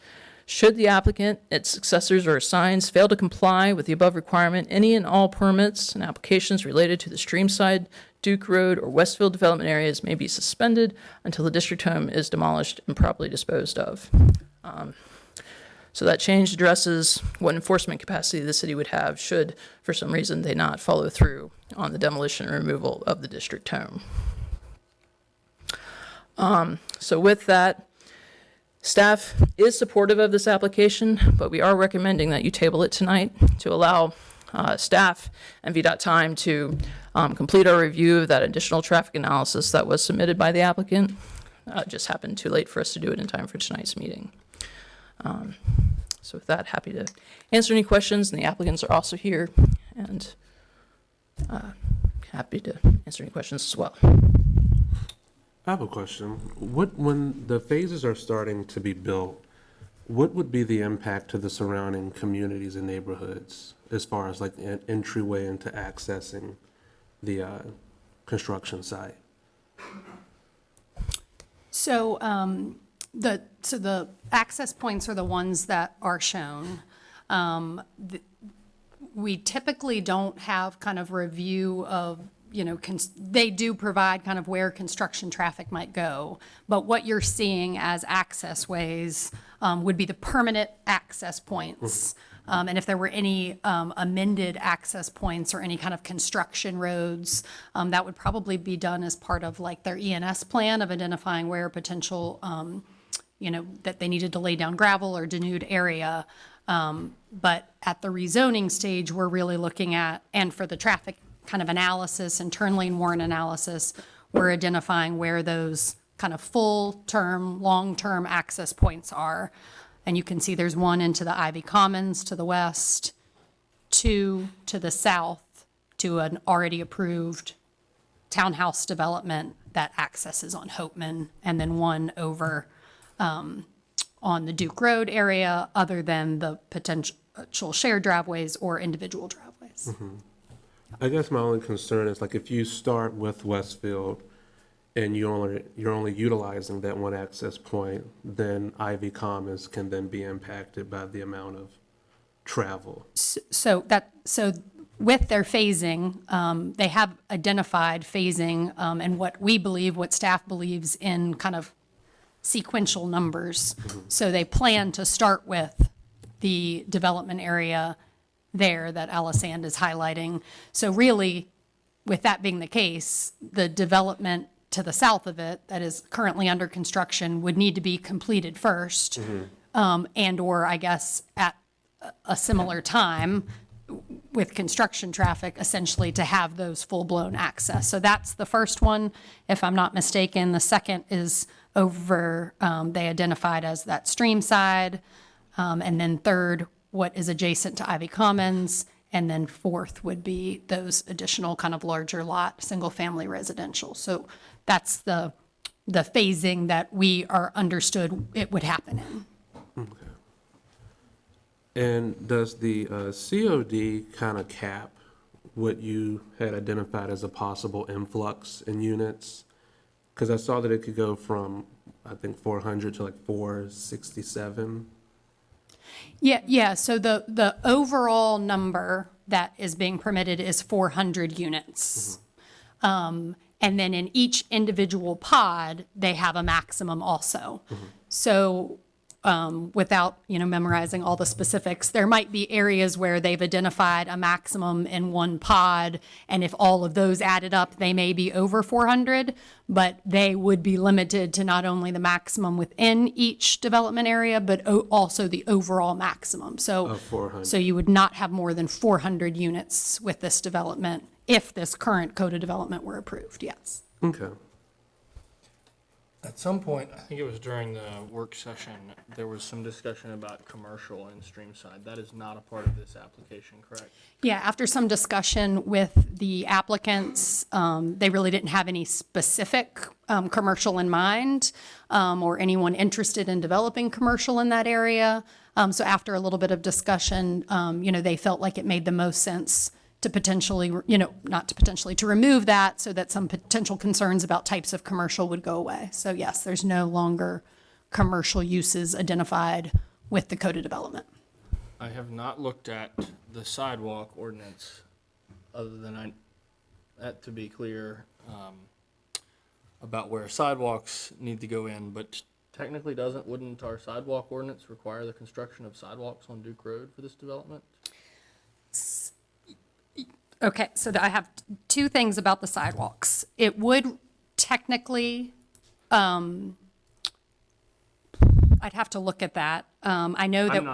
Should the applicant, its successors, or assigns fail to comply with the above requirement, any and all permits and applications related to the Streamside, Duke Road, or Westfield development areas may be suspended until the district home is demolished and properly disposed of. So that change addresses what enforcement capacity the city would have should, for some reason, they not follow through on the demolition and removal of the district home. So with that, staff is supportive of this application, but we are recommending that you table it tonight to allow staff and VDOT time to complete our review of that additional traffic analysis that was submitted by the applicant. It just happened too late for us to do it in time for tonight's meeting. So with that, happy to answer any questions, and the applicants are also here, and happy to answer any questions as well. I have a question. When the phases are starting to be built, what would be the impact to the surrounding communities and neighborhoods as far as like an entryway into accessing the construction site? So the access points are the ones that are shown. We typically don't have kind of review of, you know, they do provide kind of where construction traffic might go. But what you're seeing as access ways would be the permanent access points. And if there were any amended access points or any kind of construction roads, that would probably be done as part of like their ENS plan of identifying where potential, you know, that they needed to lay down gravel or denude area. But at the rezoning stage, we're really looking at, and for the traffic kind of analysis and turn lane warrant analysis, we're identifying where those kind of full-term, long-term access points are. And you can see there's one into the Ivy Commons to the west, two to the south, to an already approved townhouse development that accesses on Hopeman, and then one over on the Duke Road area, other than the potential shared driveways or individual driveways. I guess my only concern is like if you start with Westfield and you're only utilizing that one access point, then Ivy Commons can then be impacted by the amount of travel. So with their phasing, they have identified phasing, and what staff believes in kind of sequential numbers. So they plan to start with the development area there that Alisand is highlighting. So really, with that being the case, the development to the south of it that is currently under construction would need to be completed first, and/or I guess at a similar time with construction traffic, essentially to have those full-blown access. So that's the first one, if I'm not mistaken. The second is over, they identified as that stream side. And then third, what is adjacent to Ivy Commons. And then fourth would be those additional kind of larger lot, single-family residential. So that's the phasing that we are understood it would happen in. Okay. And does the COD kind of cap what you had identified as a possible influx in units? Because I saw that it could go from, I think, 400 to like 467. Yeah. So the overall number that is being permitted is 400 units. And then in each individual pod, they have a maximum also. So without, memorizing all the specifics, there might be areas where they've identified a maximum in one pod, and if all of those added up, they may be over 400, but they would be limited to not only the maximum within each development area, but also the overall maximum. Of 400. So you would not have more than 400 units with this development if this current code of development were approved, yes. Okay. At some point, I think it was during the work session, there was some discussion about commercial and streamside. That is not a part of this application, correct? Yeah, after some discussion with the applicants, they really didn't have any specific commercial in mind, or anyone interested in developing commercial in that area. So after a little bit of discussion, they felt like it made the most sense to potentially, to remove that so that some potential concerns about types of commercial would go away. So yes, there's no longer commercial uses identified with the code of development. I have not looked at the sidewalk ordinance, other than to be clear, about where sidewalks need to go in, but technically wouldn't our sidewalk ordinance require the construction of sidewalks on Duke Road for this development? Okay, so I have two things about the sidewalks. It would technically, I'd have to look at that. I know that.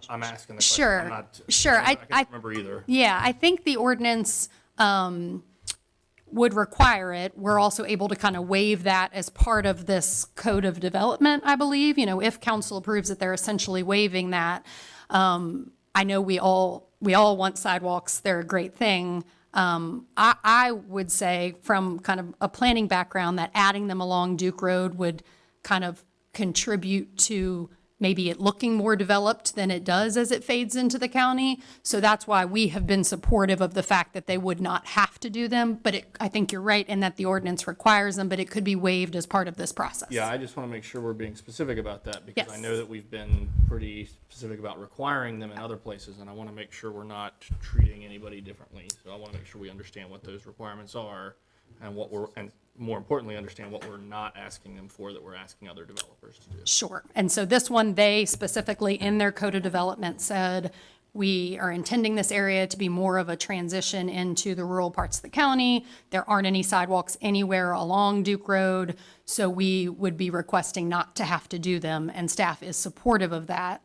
I'm asking the question. Sure, I'm not, sure. I can't remember either. Yeah, I think the ordinance would require it. We're also able to kind of waive that as part of this code of development, I believe. If council approves it, they're essentially waiving that. I know we all want sidewalks. They're a great thing. I would say from kind of a planning background that adding them along Duke Road would kind of contribute to maybe it looking more developed than it does as it fades into the county. So that's why we have been supportive of the fact that they would not have to do them. But I think you're right in that the ordinance requires them, but it could be waived as part of this process. Yeah, I just want to make sure we're being specific about that, because I Yes. know that we've been pretty specific about requiring them in other places, and I want to make sure we're not treating anybody differently. So I want to make sure we understand what those requirements are, and and more importantly, understand what we're not asking them for that we're asking other developers to do. Sure. And so this one, they specifically in their code of development said, we are intending this area to be more of a transition into the rural parts of the county. There aren't any sidewalks anywhere along Duke Road, so we would be requesting not to have to do them, and staff is supportive of that.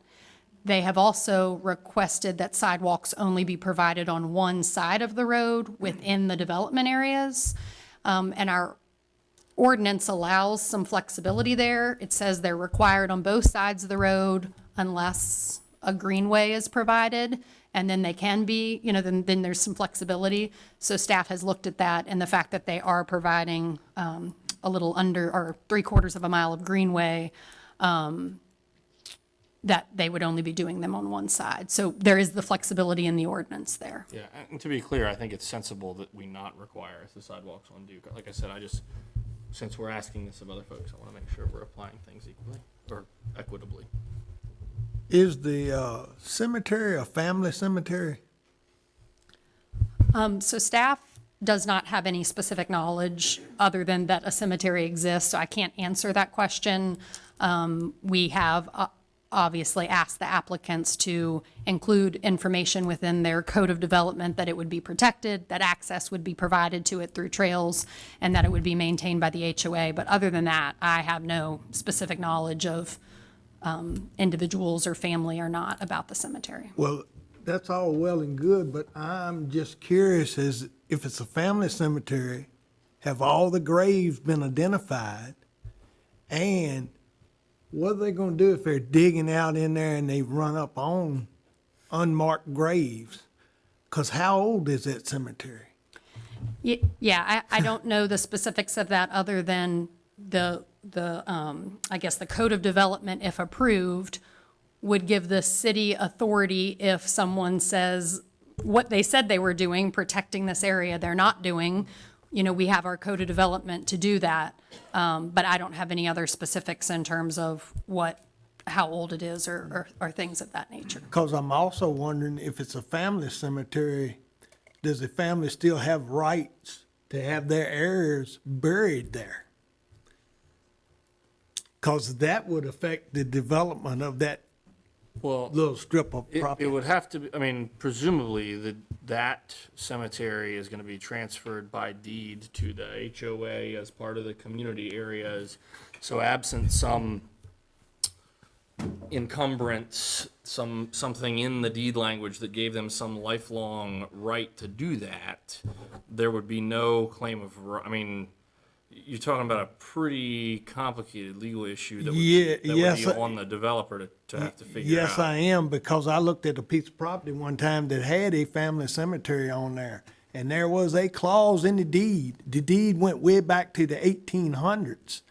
They have also requested that sidewalks only be provided on one side of the road within the development areas. And our ordinance allows some flexibility there. It says they're required on both sides of the road unless a greenway is provided. and then they can be, then there's some flexibility. So staff has looked at that and the fact that they are providing a little under, or 3/4 of a mile of greenway, that they would only be doing them on one side. So there is the flexibility in the ordinance there. Yeah, and to be clear, I think it's sensible that we not require the sidewalks on Duke. Like I said, since we're asking this of other folks, I want to make sure we're applying things equally or equitably. Is the cemetery a family cemetery? So staff does not have any specific knowledge other than that a cemetery exists, so I can't answer that question. We have obviously asked the applicants to include information within their code of development that it would be protected, that access would be provided to it through trails, and that it would be maintained by the HOA. But other than that, I have no specific knowledge of individuals or family or not about the cemetery. Well, that's all well and good, but I'm just curious as if it's a family cemetery, have all the graves been identified? And what are they gonna do if they're digging out in there and they run up on unmarked graves? 'Cause how old is that cemetery? Yeah, I don't know the specifics of that other than I guess the code of development, if approved, would give the city authority if someone says what they said they were doing, protecting this area, they're not doing. We have our code of development to do that. But I don't have any other specifics in terms of how old it is or things of that nature. Because I'm also wondering if it's a family cemetery, does the family still have rights to have their heirs buried there? Because that would affect the development of that Well, little strip of it property. would have to be, presumably that cemetery is going to be transferred by deed to the HOA as part of the community areas. So absent some encumbrance, something in the deed language that gave them some lifelong right to do that, there would be no claim of, you're talking about a pretty complicated legal issue that would, Yes, be on the developer to have to figure out. Yes, I am, because I looked at a piece of property one time that had a family cemetery on there, and there was a clause in the deed. The deed went way back to the 1800s,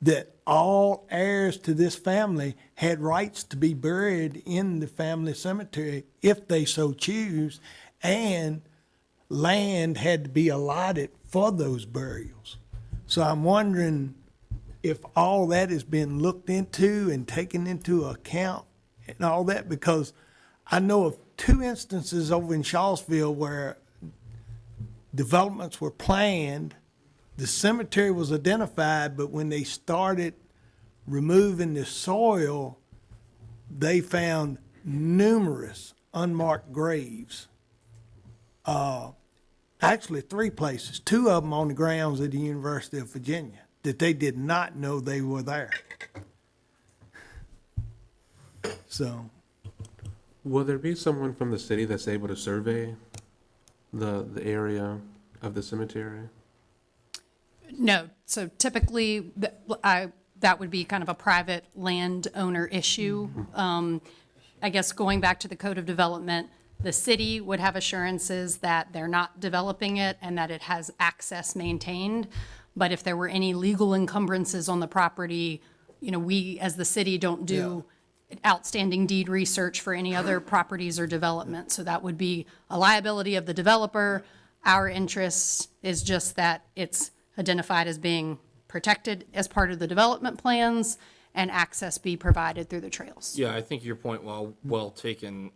that all heirs to this family had rights to be buried in the family cemetery if they so choose, and land had to be allotted for those burials. So I'm wondering if all that has been looked into and taken into account and all that, because I know of 2 instances over in Shawsville where developments were planned, the cemetery was identified, but when they started removing the soil, they found numerous unmarked graves. Actually, 3 places, 2 of them on the grounds of the University of Virginia, that they did not know they were there. So, Will there be someone from the city that's able to survey the area of the cemetery? No, so typically, that would be kind of a private landowner issue. I guess going back to the code of development, the city would have assurances that they're not developing it and that it has access maintained. But if there were any legal encumbrances on the property, we as the city don't do outstanding deed research for any other properties or development. So that would be a liability of the developer. Our interest is just that it's identified as being protected as part of the development plans and access be provided through the trails. Yeah, I think your point, well taken,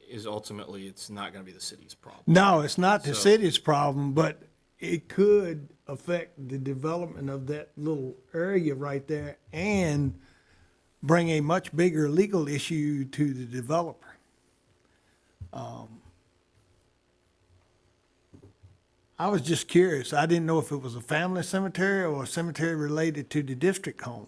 is ultimately it's not going to be the city's problem. no, it's not the So- city's problem, but it could affect the development of that little area right there and bring a much bigger legal issue to the developer. I was just curious. I didn't know if it was a family cemetery or a cemetery related to the district home.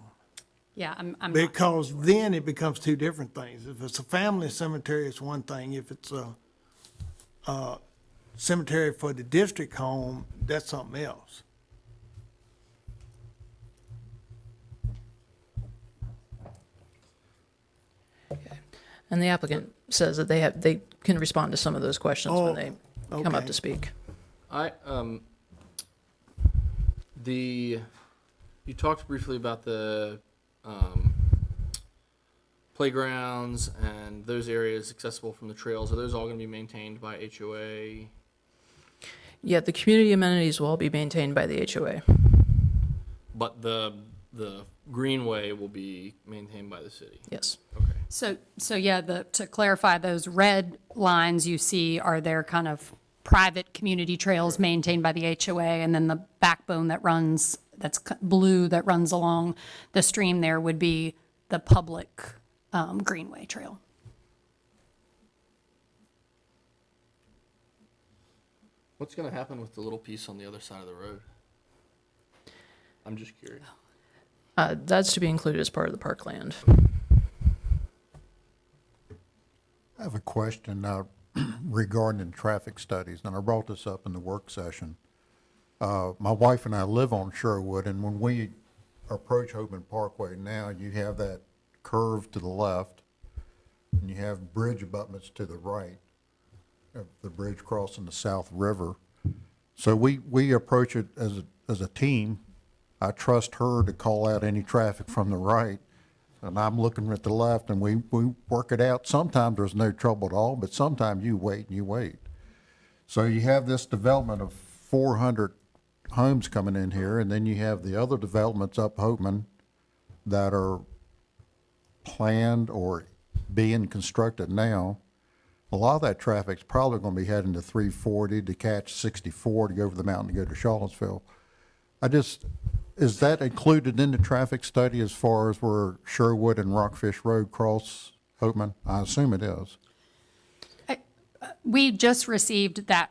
Yeah, I'm not. Because then it becomes 2 different things. If it's a family cemetery, it's one thing. If it's a cemetery for the district home, that's something else. And the applicant says that they can respond to some of those questions when they come up okay. to speak. You talked briefly about the playgrounds and those areas accessible from the trails. Are those all going to be maintained by HOA? Yeah, the community amenities will all be maintained by the HOA. But the greenway will be maintained by the city? Yes. Okay. So yeah, to clarify, those red lines you see are their kind of private community trails maintained by the HOA, and then the backbone that runs, that's blue, that runs along the stream there would be the public greenway trail. What's going to happen with the little piece on the other side of the road? I'm just curious. That's to be included as part of the parkland. I have a question regarding traffic studies, and I brought this up in the work session. My wife and I live on Sherwood, and when we approach Hoban Parkway now, you have that curve to the left, and you have bridge abutments to the right of the bridge crossing the South River. So we approach it as a team. I trust her to call out any traffic from the right, and I'm looking at the left, and we work it out. Sometimes there's no trouble at all, but sometimes you wait and you wait. So you have this development of 400 homes coming in here, and then you have the other developments up Hopeman that are planned or being constructed now. A lot of that traffic's probably going to be heading to 340 to catch 64 to go over the mountain to go to Charlottesville. Is that included in the traffic study as far as where Sherwood and Rockfish Road cross Hopeman? I assume it is. We just received that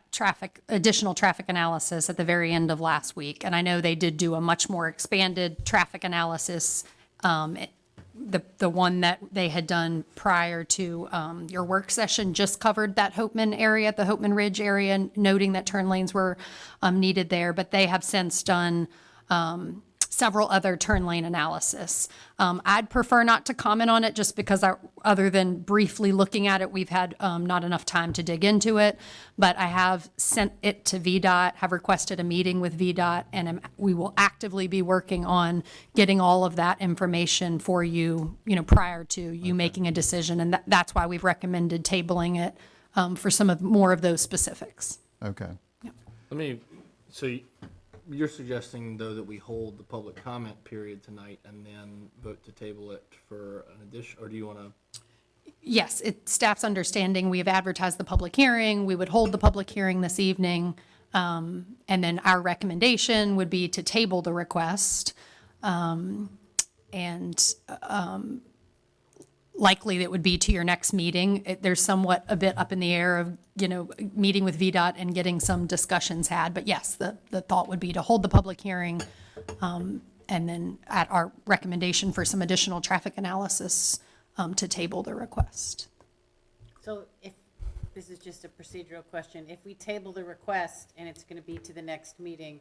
additional traffic analysis at the very end of last week, and I know they did do a much more expanded traffic analysis. The one that they had done prior to your work session just covered that Hopeman area, the Hopeman Ridge area, noting that turn lanes were needed there, but they have since done several other turn lane analysis. I'd prefer not to comment on it just because other than briefly looking at it, we've had not enough time to dig into it. But I have sent it to VDOT, have requested a meeting with VDOT, and we will actively be working on getting all of that information for you, prior to you making a decision. And that's why we've recommended tabling it for some more of those specifics. Okay. You're suggesting, though, that we hold the public comment period tonight and then vote to table it for an addition, or do you want to? Yes, staff's understanding, we have advertised the public hearing, we would hold the public hearing this evening, and then our recommendation would be to table the request. Likely it would be to your next meeting. There's somewhat a bit up in the air of, meeting with VDOT and getting some discussions had. But yes, the thought would be to hold the public hearing, and then at our recommendation for some additional traffic analysis, to table the request. So if, this is just a procedural question, if we table the request and it's going to be to the next meeting,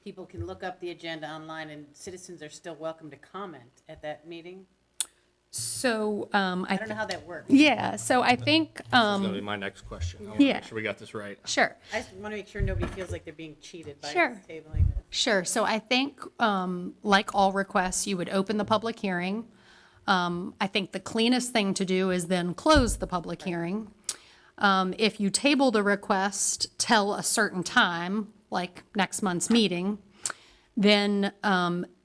people can look up the agenda online and citizens are still welcome to comment at that meeting? So, I don't know how that works. yeah, so I think, That's going to be my next question. I want to yeah. make sure we got this right. sure. I just want to make sure nobody feels like they're being cheated by Sure. tabling this. Sure. So I think, like all requests, you would open the public hearing. I think the cleanest thing to do is then close the public hearing. If you table the request till a certain time, like next month's meeting, then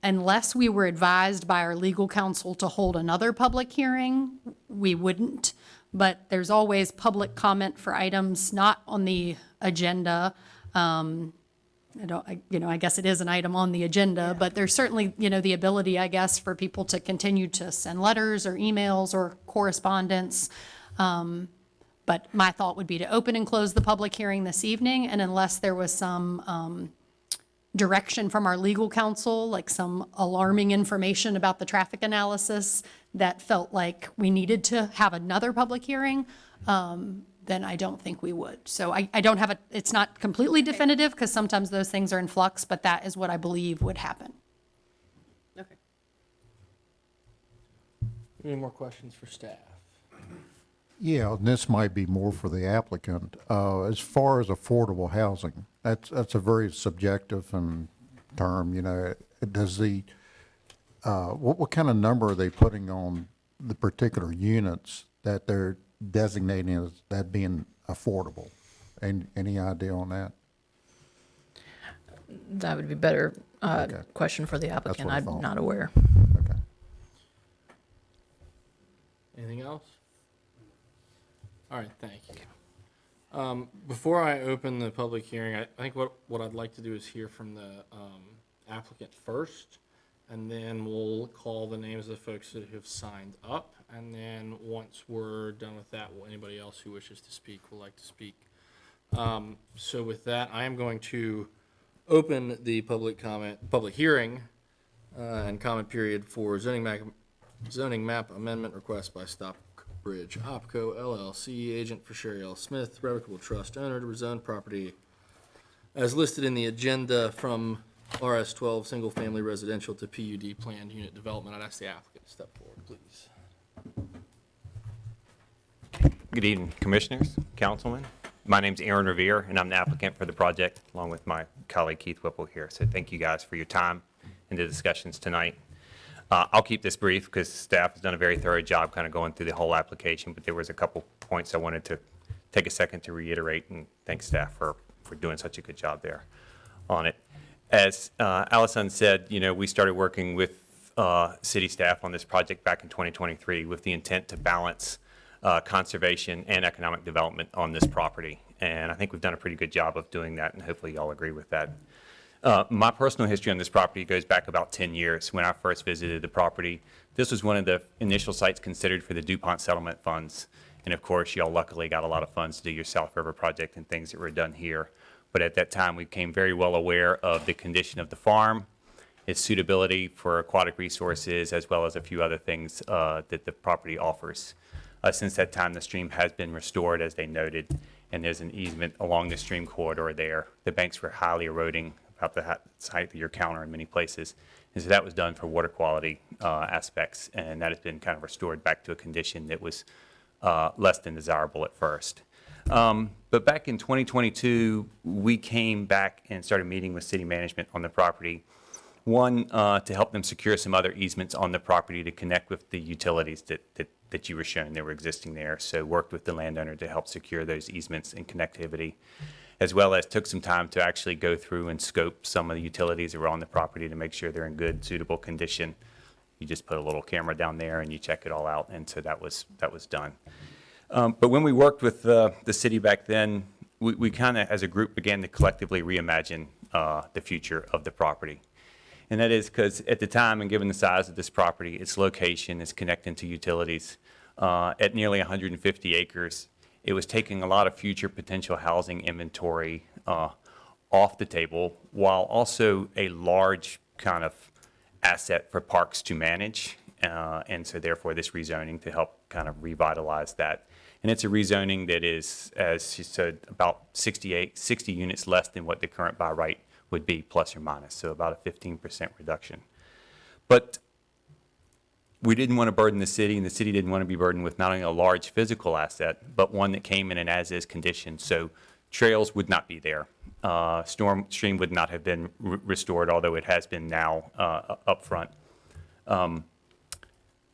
unless we were advised by our legal counsel to hold another public hearing, we wouldn't. But there's always public comment for items not on the agenda. I guess it is an item on the agenda, but there's certainly, the ability, I guess, for people to continue to send letters or emails or correspondence. But my thought would be to open and close the public hearing this evening, and unless there was some direction from our legal counsel, like some alarming information about the traffic analysis that felt like we needed to have another public hearing, then I don't think we would. So I don't have it's not completely definitive because sometimes those things are in flux, but that is what I believe would happen. Okay. Any more questions for staff? Yeah, and this might be more for the applicant. As far as affordable housing, that's a very subjective and term, you know. Does what kind of number are they putting on the particular units that they're designating as that being affordable? And any idea on that? That would be better Okay. question for the applicant. what I I'm thought. not aware. Okay. Anything else? All right, thank you. Before I open the public hearing, I think what I'd like to do is hear from the applicant first, and then we'll call the names of the folks that have signed up, and then once we're done with that, anybody else who wishes to speak will like to speak. So with that, I am going to open the public hearing and comment period for zoning map amendment request by Stockbridge Opco LLC, agent for Sherry L. Smith, revocable trust owner to rezone property as listed in the agenda from RS 12 single family residential to PUD planned unit development. I'd ask the applicant to step forward, please. Good evening, Commissioners, Councilmen. My name's Aaron Revere, and I'm the applicant for the project, along with my colleague Keith Whipple here. So thank you guys for your time and the discussions tonight. I'll keep this brief because staff has done a very thorough job kind of going through the whole application, but there was a couple points I wanted to take a second to reiterate, and thank staff for doing such a good job there on it. As Allison said, you know, we started working with city staff on this project back in 2023 with the intent to balance conservation and economic development on this property. And I think we've done a pretty good job of doing that, and hopefully y'all agree with that. My personal history on this property goes back about 10 years. When I first visited the property, this was one of the initial sites considered for the DuPont settlement funds. And of course, y'all luckily got a lot of funds to do your South River project and things that were done here. But at that time, we became very well aware of the condition of the farm, its suitability for aquatic resources, as well as a few other things that the property offers. Since that time, the stream has been restored, as they noted, and there's an easement along the stream corridor there. The banks were highly eroding, about the height of your counter in many places. And so that was done for water quality aspects, and that has been kind of restored back to a condition that was less than desirable at first. But back in 2022, we came back and started meeting with city management on the property. One, to help them secure some other easements on the property to connect with the utilities that you were shown that were existing there. So worked with the landowner to help secure those easements and connectivity, as well as took some time to actually go through and scope some of the utilities that were on the property to make sure they're in good, suitable condition. You just put a little camera down there and you check it all out, and so that was done. But when we worked with the city back then, we kind of, as a group, began to collectively reimagine the future of the property. And that is because at the time, and given the size of this property, its location, its connecting to utilities, at nearly 150 acres, it was taking a lot of future potential housing inventory off the table, while also a large kind of asset for parks to manage. And so therefore, this rezoning to help kind of revitalize that. And it's a rezoning that is, as she said, about 60 units less than what the current by right would be, plus or minus, so about a 15% reduction. But we didn't want to burden the city, and the city didn't want to be burdened with not only a large physical asset, but one that came in an as-is condition. So trails would not be there. Stream would not have been restored, although it has been now up front.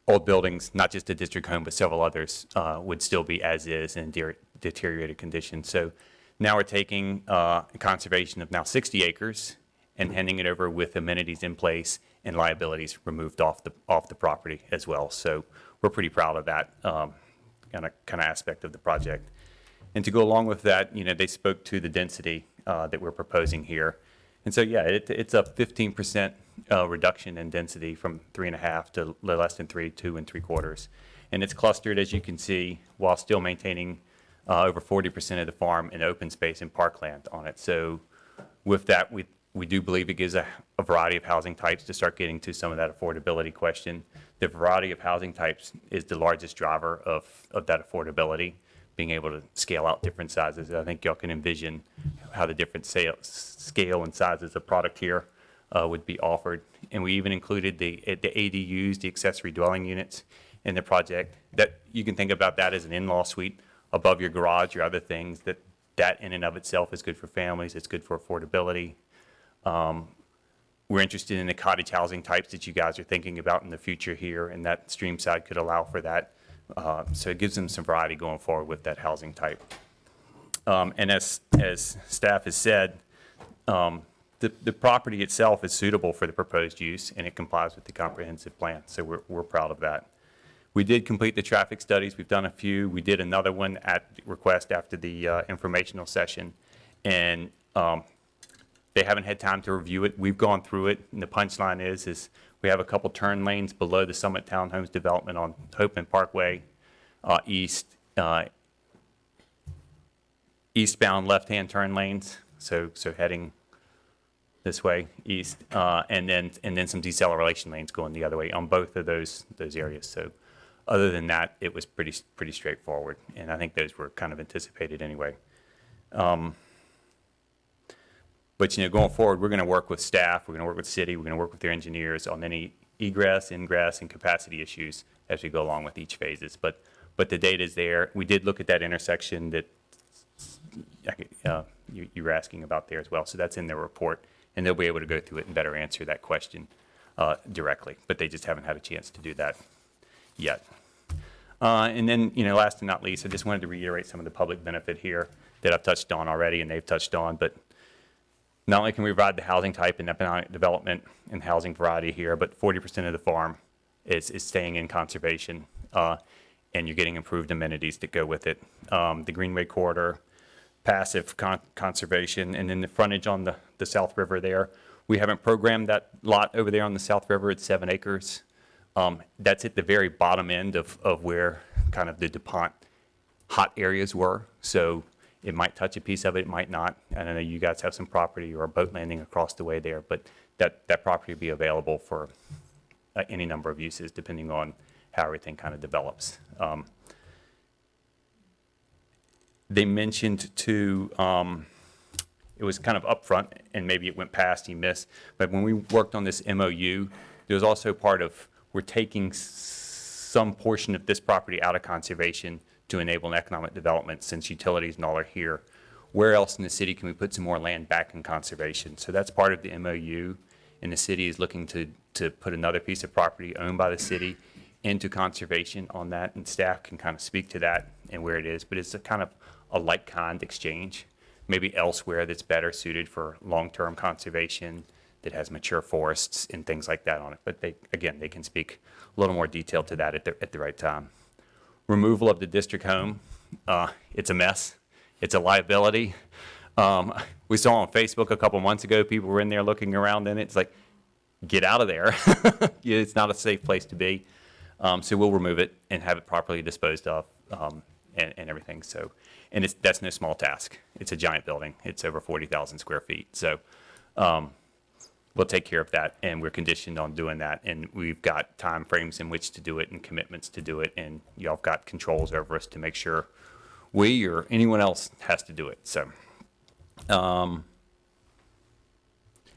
Old buildings, not just the district home, but several others, would still be as is in deteriorated condition. So now we're taking conservation of now 60 acres and handing it over with amenities in place and liabilities removed off the property as well. So we're pretty proud of that kind of aspect of the project. And to go along with that, you know, they spoke to the density that we're proposing here. And so, yeah, it's a 15% reduction in density from 3.5 to less than 3, 2 3/4. And it's clustered, as you can see, while still maintaining over 40% of the farm in open space and parkland on it. So with that, we do believe it gives a variety of housing types to start getting to some of that affordability question. The variety of housing types is the largest driver of that affordability, being able to scale out different sizes. I think y'all can envision how the different scale and sizes of product here would be offered. And we even included the ADUs, the accessory dwelling units, in the project. That you can think about that as an in-law suite above your garage or other things. That in and of itself is good for families. It's good for affordability. We're interested in the cottage housing types that you guys are thinking about in the future here, and that Streamside could allow for that. So it gives them some variety going forward with that housing type. And as staff has said, the property itself is suitable for the proposed use, and it complies with the comprehensive plan. So we're proud of that. We did complete the traffic studies. We've done a few. We did another one at request after the informational session, and they haven't had time to review it. We've gone through it, and the punchline is we have a couple turn lanes below the Summit Townhomes development on Hopeland Parkway eastbound left-hand turn lanes, so heading this way east, and then some deceleration lanes going the other way on both of those areas. So other than that, it was pretty straightforward, and I think those were kind of anticipated anyway. But going forward, we're going to work with staff, we're going to work with city, we're going to work with their engineers on any egress, ingress, and capacity issues as we go along with each phases. But the data is there. We did look at that intersection that you were asking about there as well. So that's in their report, and they'll be able to go through it and better answer that question directly. But they just haven't had a chance to do that yet. And then, last and not least, I just wanted to reiterate some of the public benefit here that I've touched on already and they've touched on. But not only can we provide the housing type and economic development and housing variety here, but 40% of the farm is staying in conservation, and you're getting improved amenities that go with it. The Greenway Corridor, passive conservation, and then the frontage on the South River there. We haven't programmed that lot over there on the South River. It's 7 acres. That's at the very bottom end of where kind of the DuPont hot areas were. So it might touch a piece of it, it might not. And I know you guys have some property or a boat landing across the way there, but that property will be available for any number of uses depending on how everything kind of develops. They mentioned too, it was kind of upfront and maybe it went past, he missed, but when we worked on this MOU, there was also part of, we're taking some portion of this property out of conservation to enable an economic development since utilities and all are here. Where else in the city can we put some more land back in conservation? So that's part of the MOU, and the city is looking to put another piece of property owned by the city into conservation on that, and staff can kind of speak to that and where it is, but it's a kind of a like-kind exchange, maybe elsewhere that's better suited for long-term conservation that has mature forests and things like that on it. But they can speak a little more detail to that at the right time. Removal of the district home, it's a mess. It's a liability. We saw on Facebook a couple months ago, people were in there looking around in it. It's like, get out of there. It's not a safe place to be. So we'll remove it and have it properly disposed of and everything. So, and that's no small task. It's a giant building. It's over 40,000 square feet. So we'll take care of that, and we're conditioned on doing that. And we've got time frames in which to do it and commitments to do it. And y'all have got controls over us to make sure we or anyone else has to do it. So, and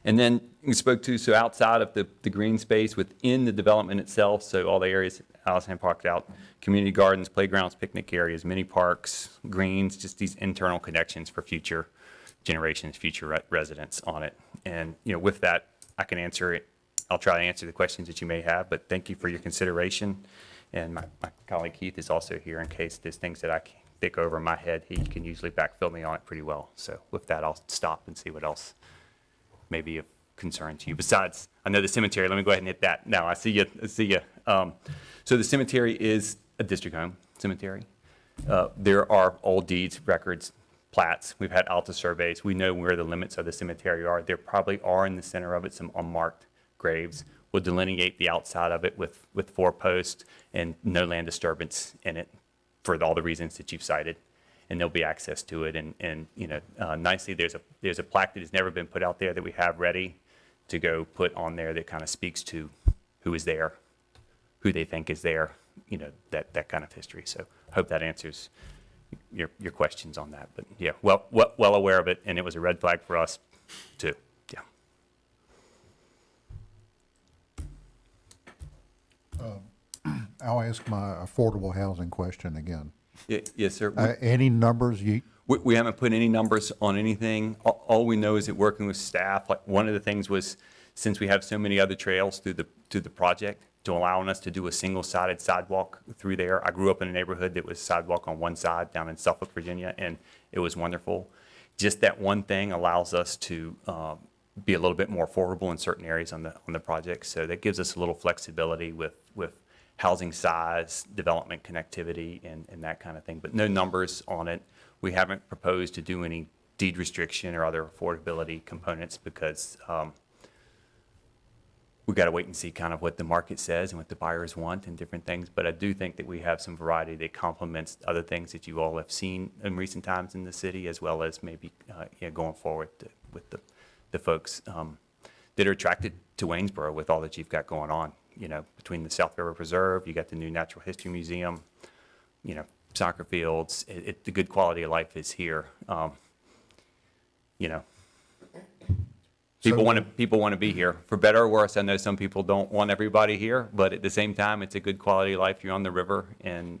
then we spoke to, so outside of the green space within the development itself, so all the areas Allison parked out, community gardens, playgrounds, picnic areas, mini parks, greens, just these internal connections for future generations, future residents on it. And, with that, I can answer it. I'll try to answer the questions that you may have, but thank you for your consideration. And my colleague Keith is also here in case there's things that I can't think over in my head. He can usually backfill me on it pretty well. So with that, I'll stop and see what else may be of concern to you. Besides, I know the cemetery. Let me go ahead and hit that. Now, I see you. So the cemetery is a district home cemetery. There are old deeds, records, plats. We've had Alta surveys. We know where the limits of the cemetery are. There probably are in the center of it some unmarked graves. We'll delineate the outside of it with 4 posts and no land disturbance in it for all the reasons that you've cited. And there'll be access to it. And nicely, there's a plaque that has never been put out there that we have ready to go put on there that kind of speaks to who is there, who they think is there, that kind of history. So I hope that answers your questions on that. But yeah, well aware of it, and it was a red flag for us too. Yeah. I'll ask my affordable housing question again. Yes, sir. Any numbers We haven't put any numbers on anything. All we know is that working with staff, like one of the things was, since we have so many other trails through the project, to allowing us to do a single-sided sidewalk through there. I grew up in a neighborhood that was sidewalk on one side down in Suffolk, Virginia, and it was wonderful. Just that one thing allows us to be a little bit more affordable in certain areas on the project. So that gives us a little flexibility with housing size, development connectivity, and that kind of thing. But no numbers on it. We haven't proposed to do any deed restriction or other affordability components because we've got to wait and see kind of what the market says and what the buyers want and different things. But I do think that we have some variety that complements other things that you all have seen in recent times in the city, as well as maybe going forward with the folks that are attracted to Waynesboro with all that you've got going on. You know, between the South River Preserve, you got the new Natural History Museum, you know, soccer fields. The good quality of life is here. You know, people want to be here for better or worse. I know some people don't want everybody here, but at the same time, it's a good quality of life. You're on the river, and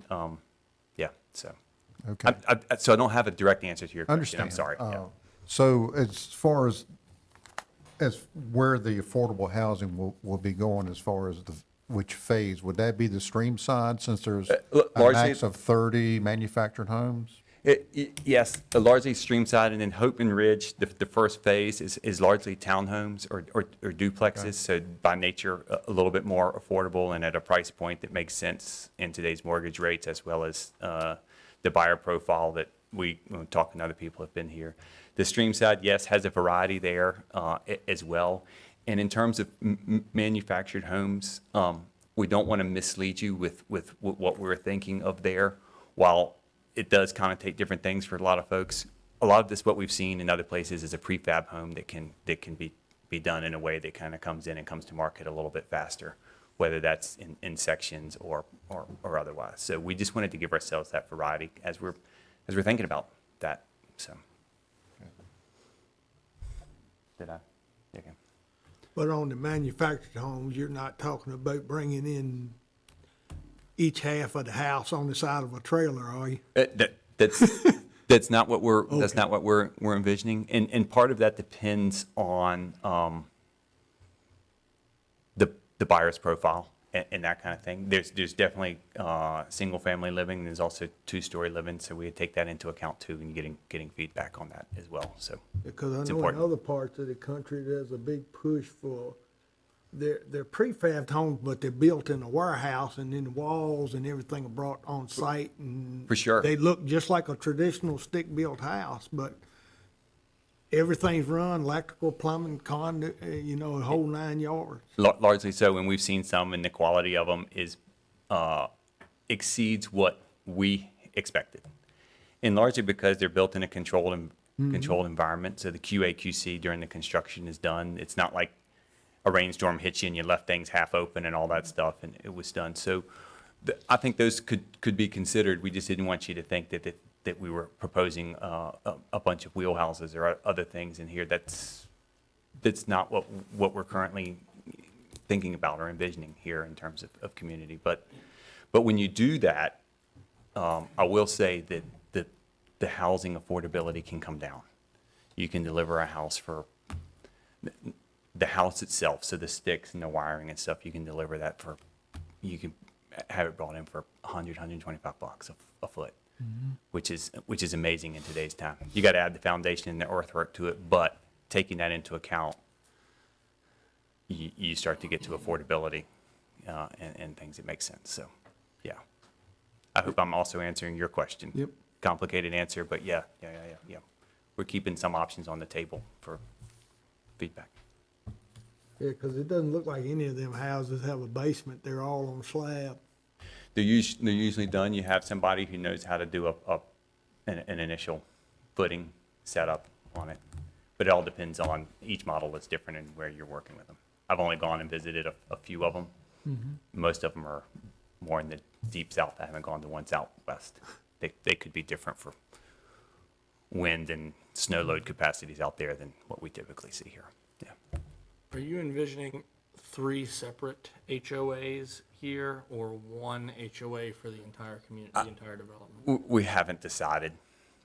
yeah. So, Okay. so I don't have a direct answer to your question. Understand. I'm sorry. Yeah. So as far as where the affordable housing will be going, as far as which phase, would that be the stream side, since there's a largely- max of 30 manufactured homes? Yes, largely streamside, and then Hope and Ridge, the first phase is largely townhomes or duplexes. So by nature, a little bit more affordable and at a price point that makes sense in today's mortgage rates, as well as the buyer profile that when talking to other people have been here. The stream side, yes, has a variety there as well. And in terms of manufactured homes, we don't want to mislead you with what we're thinking of there. While it does connotate different things for a lot of folks, a lot of this, what we've seen in other places, is a prefab home that can be done in a way that kind of comes in and comes to market a little bit faster, whether that's in sections or otherwise. So we just wanted to give ourselves that variety as we're thinking about that. So. Did I? Okay. But on the manufactured homes, you're not talking about bringing in each half of the house on the side of a trailer, are you? That's not what we're envisioning, and part of that depends on the buyer's profile and that kind of thing. There's definitely single family living. There's also two-story living, so we take that into account too, and getting feedback on that as well. So Because I it's know important. in other parts of the country, there's a big push for, they're prefab homes, but they're built in a warehouse, and then the walls and everything are brought on site, and For sure. they look just like a traditional stick-built house, but everything's run, electrical, plumbing, conduit, a whole 9 yards. Largely so, and we've seen some, and the quality of them exceeds what we expected. And largely because they're built in a controlled environment, so the QA/QC during the construction is done. It's not like a rainstorm hits you and you left things half open and all that stuff, and it was done. So I think those could be considered. We just didn't want you to think that we were proposing a bunch of wheelhouses or other things in here. That's not what we're currently thinking about or envisioning here in terms of community. But when you do that, I will say that the housing affordability can come down. You can deliver a house for the house itself, so the sticks and the wiring and stuff, you can deliver that you can have it brought in for $100, $125 a foot. Which is amazing in today's time. You got to add the foundation and the earthwork to it, but taking that into account, you start to get to affordability and things that make sense. So, yeah. I hope I'm also answering your question. Yep. Complicated answer, but yeah. We're keeping some options on the table for feedback. Yeah, because it doesn't look like any of them houses have a basement. They're all on slab. They're usually done. You have somebody who knows how to do an initial footing setup on it. But it all depends on, each model is different and where you're working with them. I've only gone and visited a few of them. Most of them are more in the deep south. I haven't gone to ones out west. They could be different for wind and snow load capacities out there than what we typically see here. Yeah. Are you envisioning 3 separate HOAs here or one HOA for the entire community, the entire development? We haven't decided.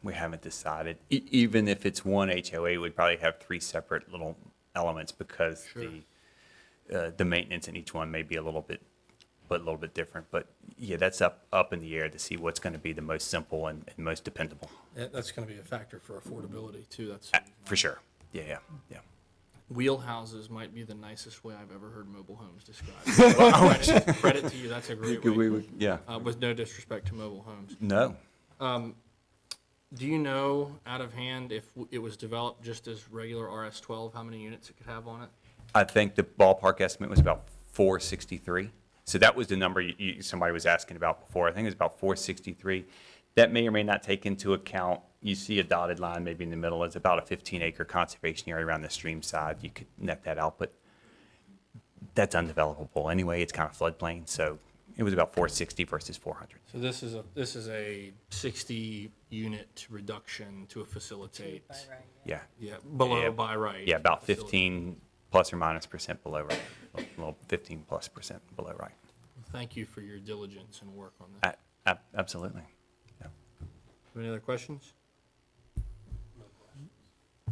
We haven't decided. Even if it's one HOA, we'd probably have 3 separate little elements because the maintenance in each one may be a little bit different. But yeah, that's up in the air to see what's going to be the most simple and most dependable. That's going to be a factor for affordability too. That's For sure. Yeah. wheelhouses might be the nicest way I've ever heard mobile homes described. Credit to you. That's a great way. Yeah. With no disrespect to mobile homes. No. Do you know out of hand if it was developed just as regular RS-12, how many units it could have on it? I think the ballpark estimate was about 463. So that was the number somebody was asking about before. I think it was about 463. That may or may not take into account, you see a dotted line maybe in the middle. It's about a 15-acre conservation area around the stream side. You could net that out, but that's undevelopable anyway. It's kind of floodplain. So it was about 460 versus 400. So this is a 60-unit reduction to facilitate. By right, Yeah. Yeah, below Yeah. by right. Yeah, about facilitate. 15 plus or minus percent below right. Well, 15 plus percent below right. Thank you for your diligence and work on this. Absolutely. Yeah. Any other questions?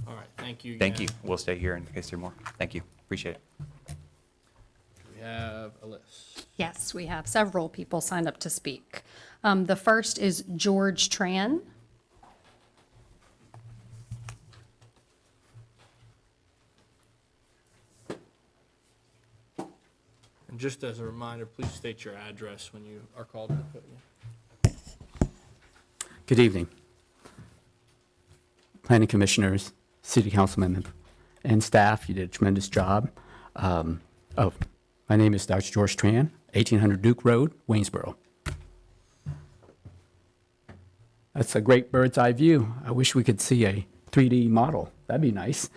All right, thank you. Thank you. again. We'll stay here in case there are more. Thank you. Appreciate it. We have a list. Yes, we have several people signed up to speak. The first is George Tran. And just as a reminder, please state your address when you are called to the podium. Good evening. Planning commissioners, city council members, and staff, you did a tremendous job. My name is Dr. George Tran, 1800 Duke Road, Waynesboro. That's a great bird's eye view. I wish we could see a 3D model. That'd be nice.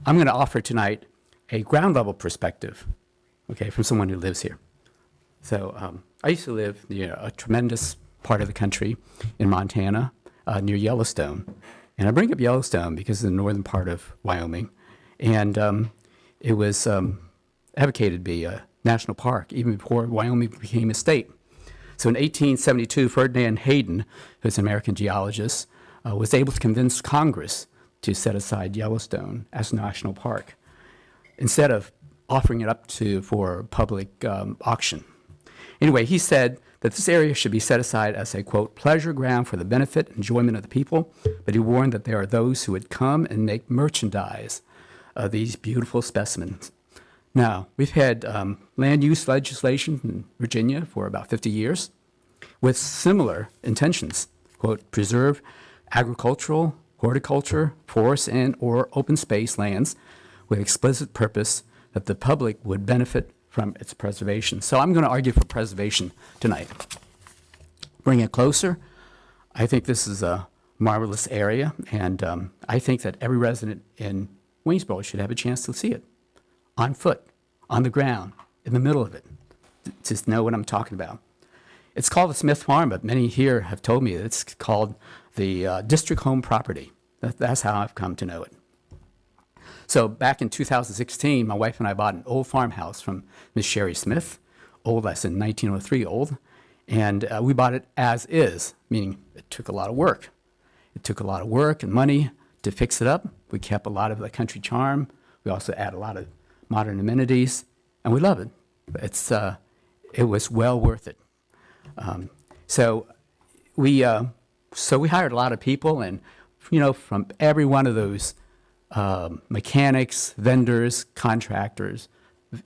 I'm going to offer tonight a ground level perspective, okay, from someone who lives here. So I used to live near a tremendous part of the country in Montana, near Yellowstone. And I bring up Yellowstone because it's the northern part of Wyoming. And it was advocated to be a national park even before Wyoming became a state. So in 1872, Ferdinand Hayden, who's an American geologist, was able to convince Congress to set aside Yellowstone as a national park instead of offering it up for public auction. Anyway, he said that this area should be set aside as a, quote, pleasure ground for the benefit and enjoyment of the people, but he warned that there are those who would come and make merchandise of these beautiful specimens. Now, we've had land use legislation in Virginia for about 50 years with similar intentions, quote, preserve agricultural, horticulture, forest, and or open space lands with explicit purpose that the public would benefit from its preservation. So I'm going to argue for preservation tonight. Bring it closer. I think this is a marvelous area, and I think that every resident in Waynesboro should have a chance to see it on foot, on the ground, in the middle of it, to know what I'm talking about. It's called the Smith Farm, but many here have told me that it's called the district home property. That's how I've come to know it. So back in 2016, my wife and I bought an old farmhouse from Miss Sherry Smith, old, that's in 1903 old, and we bought it as is, meaning it took a lot of work. It took a lot of work and money to fix it up. We kept a lot of the country charm. We also add a lot of modern amenities, and we love it. It was well worth it. So we hired a lot of people, and from every one of those mechanics, vendors, contractors,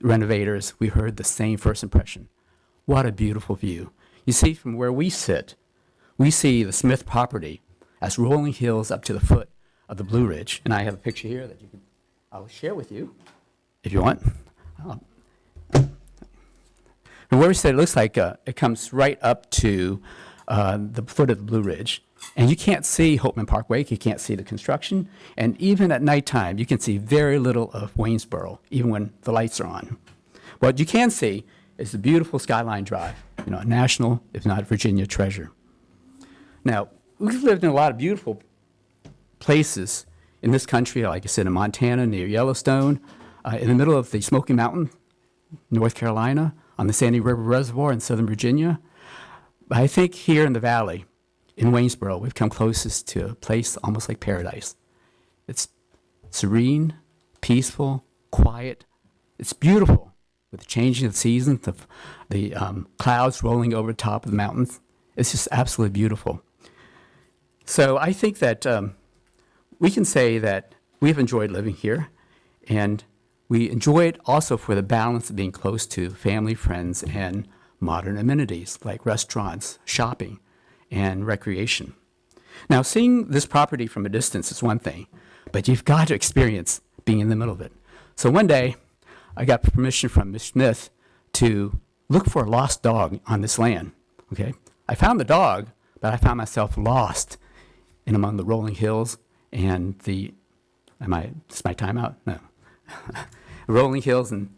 renovators, we heard the same first impression. What a beautiful view. You see, from where we sit, we see the Smith property as rolling hills up to the foot of the Blue Ridge. And I have a picture here that I'll share with you if you want. And where we sit, it looks like it comes right up to the foot of the Blue Ridge. And you can't see Hopeman Parkway, you can't see the construction, and even at nighttime, you can see very little of Waynesboro, even when the lights are on. What you can see is the beautiful Skyline Drive, a national, if not Virginia, treasure. Now, we've lived in a lot of beautiful places in this country, like I said, in Montana, near Yellowstone, in the middle of the Smoky Mountain, North Carolina, on the Sandy River Reservoir in Southern Virginia. But I think here in the valley, in Waynesboro, we've come closest to a place almost like paradise. It's serene, peaceful, quiet. It's beautiful with the changing of the seasons, the clouds rolling over the top of the mountains. It's just absolutely beautiful. So I think that we can say that we've enjoyed living here, and we enjoy it also for the balance of being close to family, friends, and modern amenities like restaurants, shopping, and recreation. Now, seeing this property from a distance is one thing, but you've got to experience being in the middle of it. So one day, I got permission from Ms. Smith to look for a lost dog on this land, okay? I found the dog, but I found myself lost in among the rolling hills and is my time out? No. Rolling hills and,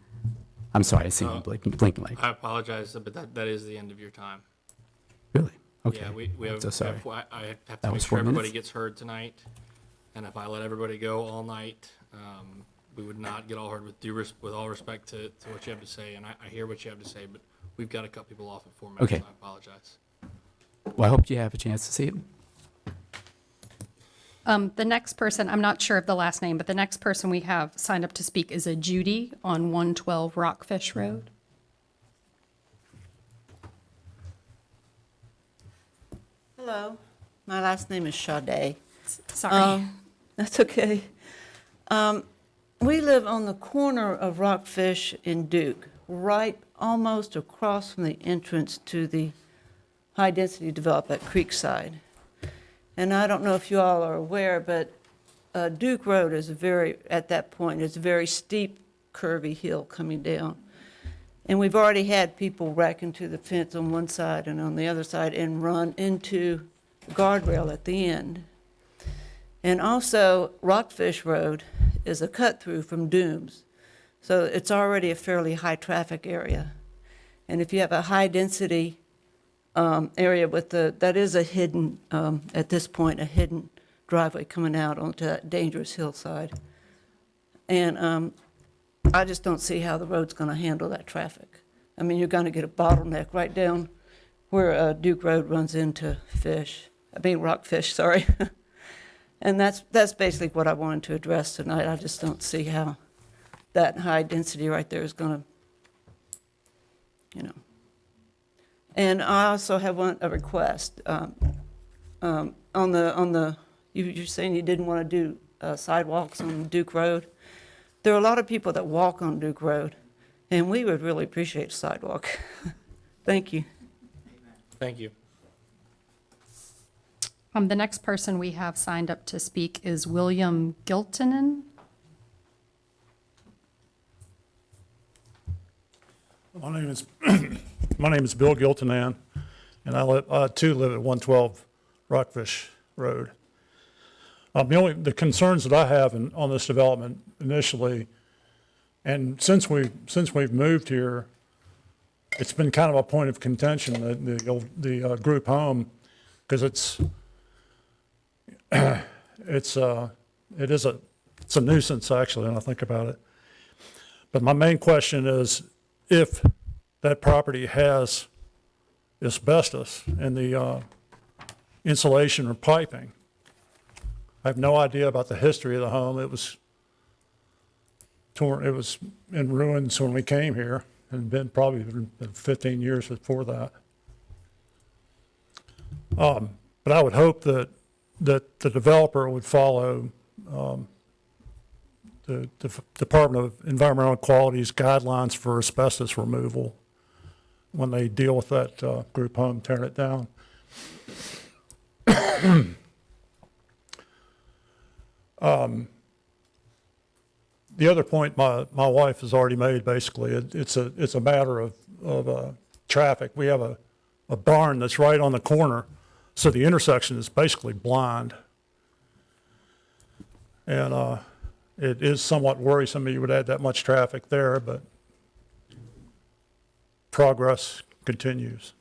I'm sorry, I see you blinking like. I apologize, but that is the end of your time. Really? Okay. Yeah, we have, So sorry. I have to That make was sure 4 everybody minutes? gets heard tonight. And if I let everybody go all night, we would not get all heard with all respect to what you have to say. And I hear what you have to say, but we've got to cut people off at 4 minutes. Okay. I apologize. Well, I hope you have a chance to see it. The next person, I'm not sure of the last name, but the next person we have signed up to speak is a Judy on 112 Rockfish Road. Hello, my last name is Sade. Sorry. That's okay. We live on the corner of Rockfish and Duke, right almost across from the entrance to the high-density development at Creekside. And I don't know if you all are aware, but Duke Road is at that point, it's a very steep, curvy hill coming down. And we've already had people wreck into the fence on one side and on the other side and run into the guardrail at the end. And also, Rockfish Road is a cut-through from Dooms. So it's already a fairly high-traffic area. And if you have a high-density area that is a hidden, at this point, a hidden driveway coming out onto that dangerous hillside. And I just don't see how the road's going to handle that traffic. I mean, you're going to get a bottleneck right down where Duke Road runs into Rockfish, sorry. And that's basically what I wanted to address tonight. I just don't see how that high density right there is going to, And I also have a request. You're saying you didn't want to do sidewalks on Duke Road. There are a lot of people that walk on Duke Road, and we would really appreciate a sidewalk. Thank you. Thank you. The next person we have signed up to speak is William Giltonen. My name is Bill Giltonan, and I too live at 112 Rockfish Road. The concerns that I have on this development initially, and since we've moved here, it's been kind of a point of contention, the group home, because it's a nuisance actually when I think about it. But my main question is, if that property has asbestos in the insulation or piping, I have no idea about the history of the home. It was in ruins when we came here, and probably been 15 years before that. But I would hope that the developer would follow the Department of Environmental Quality's guidelines for asbestos removal when they deal with that group home, tearing it down. The other point my wife has already made, basically, it's a matter of traffic. We have a barn that's right on the corner, so the intersection is basically blind. And it is somewhat worrisome that you would add that much traffic there, but progress continues.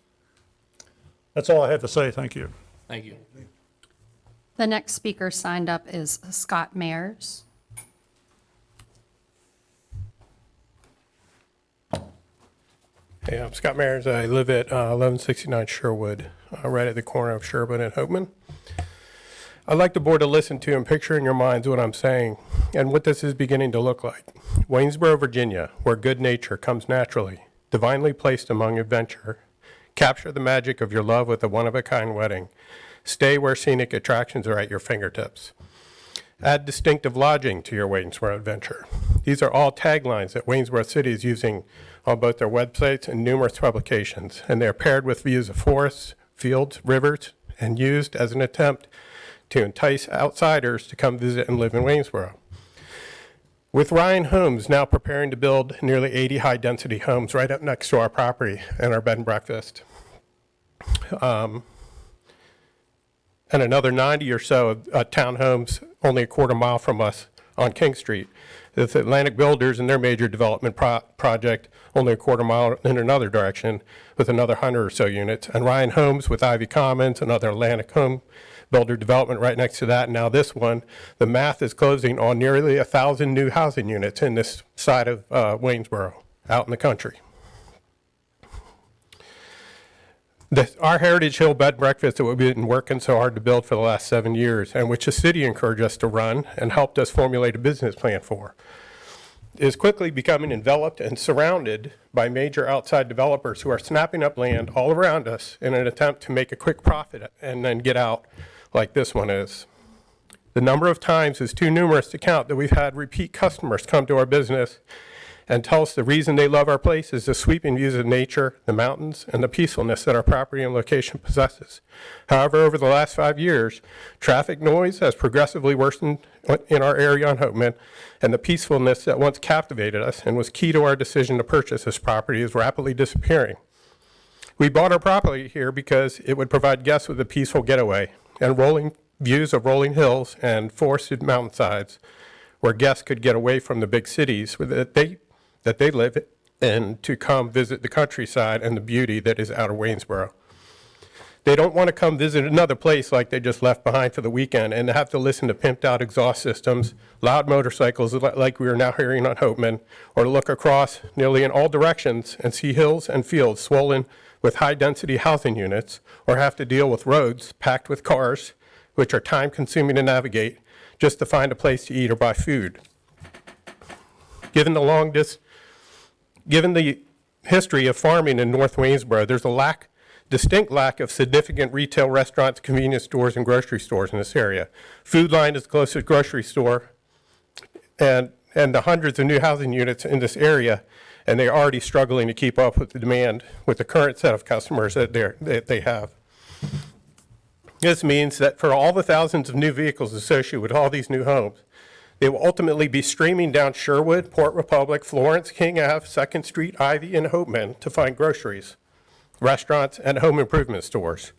That's all I have to say. Thank you. Thank you. The next speaker signed up is Scott Mayers. Hey, I'm Scott Myers. I live at 1169 Sherwood, right at the corner of Sherwood and Hopeman. I'd like the board to listen to and picture in your minds what I'm saying and what this is beginning to look like. Waynesboro, Virginia, where good nature comes naturally, divinely placed among adventure. Capture the magic of your love with a one-of-a-kind wedding. Stay where scenic attractions are at your fingertips. Add distinctive lodging to your Waynesboro adventure. These are all taglines that Waynesboro City is using on both their websites and numerous publications, and they're paired with views of forests, fields, rivers, and used as an attempt to entice outsiders to come visit and live in Waynesboro. With Ryan Homes now preparing to build nearly 80 high-density homes right up next to our property and our bed and breakfast, and another 90 or so of townhomes only a quarter mile from us on King Street. With Atlantic Builders and their major development project only a quarter mile in another direction with another 100 or so units, and Ryan Homes with Ivy Commons, another Atlantic home builder development right next to that. And now this one, the math is closing on nearly 1,000 new housing units in this side of Waynesboro, out in the country. Our Heritage Hill bed and breakfast that we've been working so hard to build for the last 7 years, and which the city encouraged us to run and helped us formulate a business plan for, is quickly becoming enveloped and surrounded by major outside developers who are snapping up land all around us in an attempt to make a quick profit and then get out like this one is. The number of times is too numerous to count that we've had repeat customers come to our business and tell us the reason they love our place is the sweeping views of nature, the mountains, and the peacefulness that our property and location possesses. However, over the last 5 years, traffic noise has progressively worsened in our area on Hopeman, and the peacefulness that once captivated us and was key to our decision to purchase this property is rapidly disappearing. We bought our property here because it would provide guests with a peaceful getaway and rolling views of rolling hills and forested mountainsides where guests could get away from the big cities that they live in to come visit the countryside and the beauty that is out of Waynesboro. They don't want to come visit another place like they just left behind for the weekend and have to listen to pimped out exhaust systems, loud motorcycles like we are now hearing on Hopeman, or look across nearly in all directions and see hills and fields swollen with high-density housing units, or have to deal with roads packed with cars, which are time-consuming to navigate, just to find a place to eat or buy food. Given the history of farming in North Waynesboro, there's a distinct lack of significant retail restaurants, convenience stores, and grocery stores in this area. Food Line is the closest grocery store, and the hundreds of new housing units in this area, and they're already struggling to keep up with the demand with the current set of customers that they have. This means that for all the thousands of new vehicles associated with all these new homes, they will ultimately be streaming down Sherwood, Port Republic, Florence, King Ave, 2nd Street, Ivy, and Hopeman to find groceries, restaurants, and home improvement stores.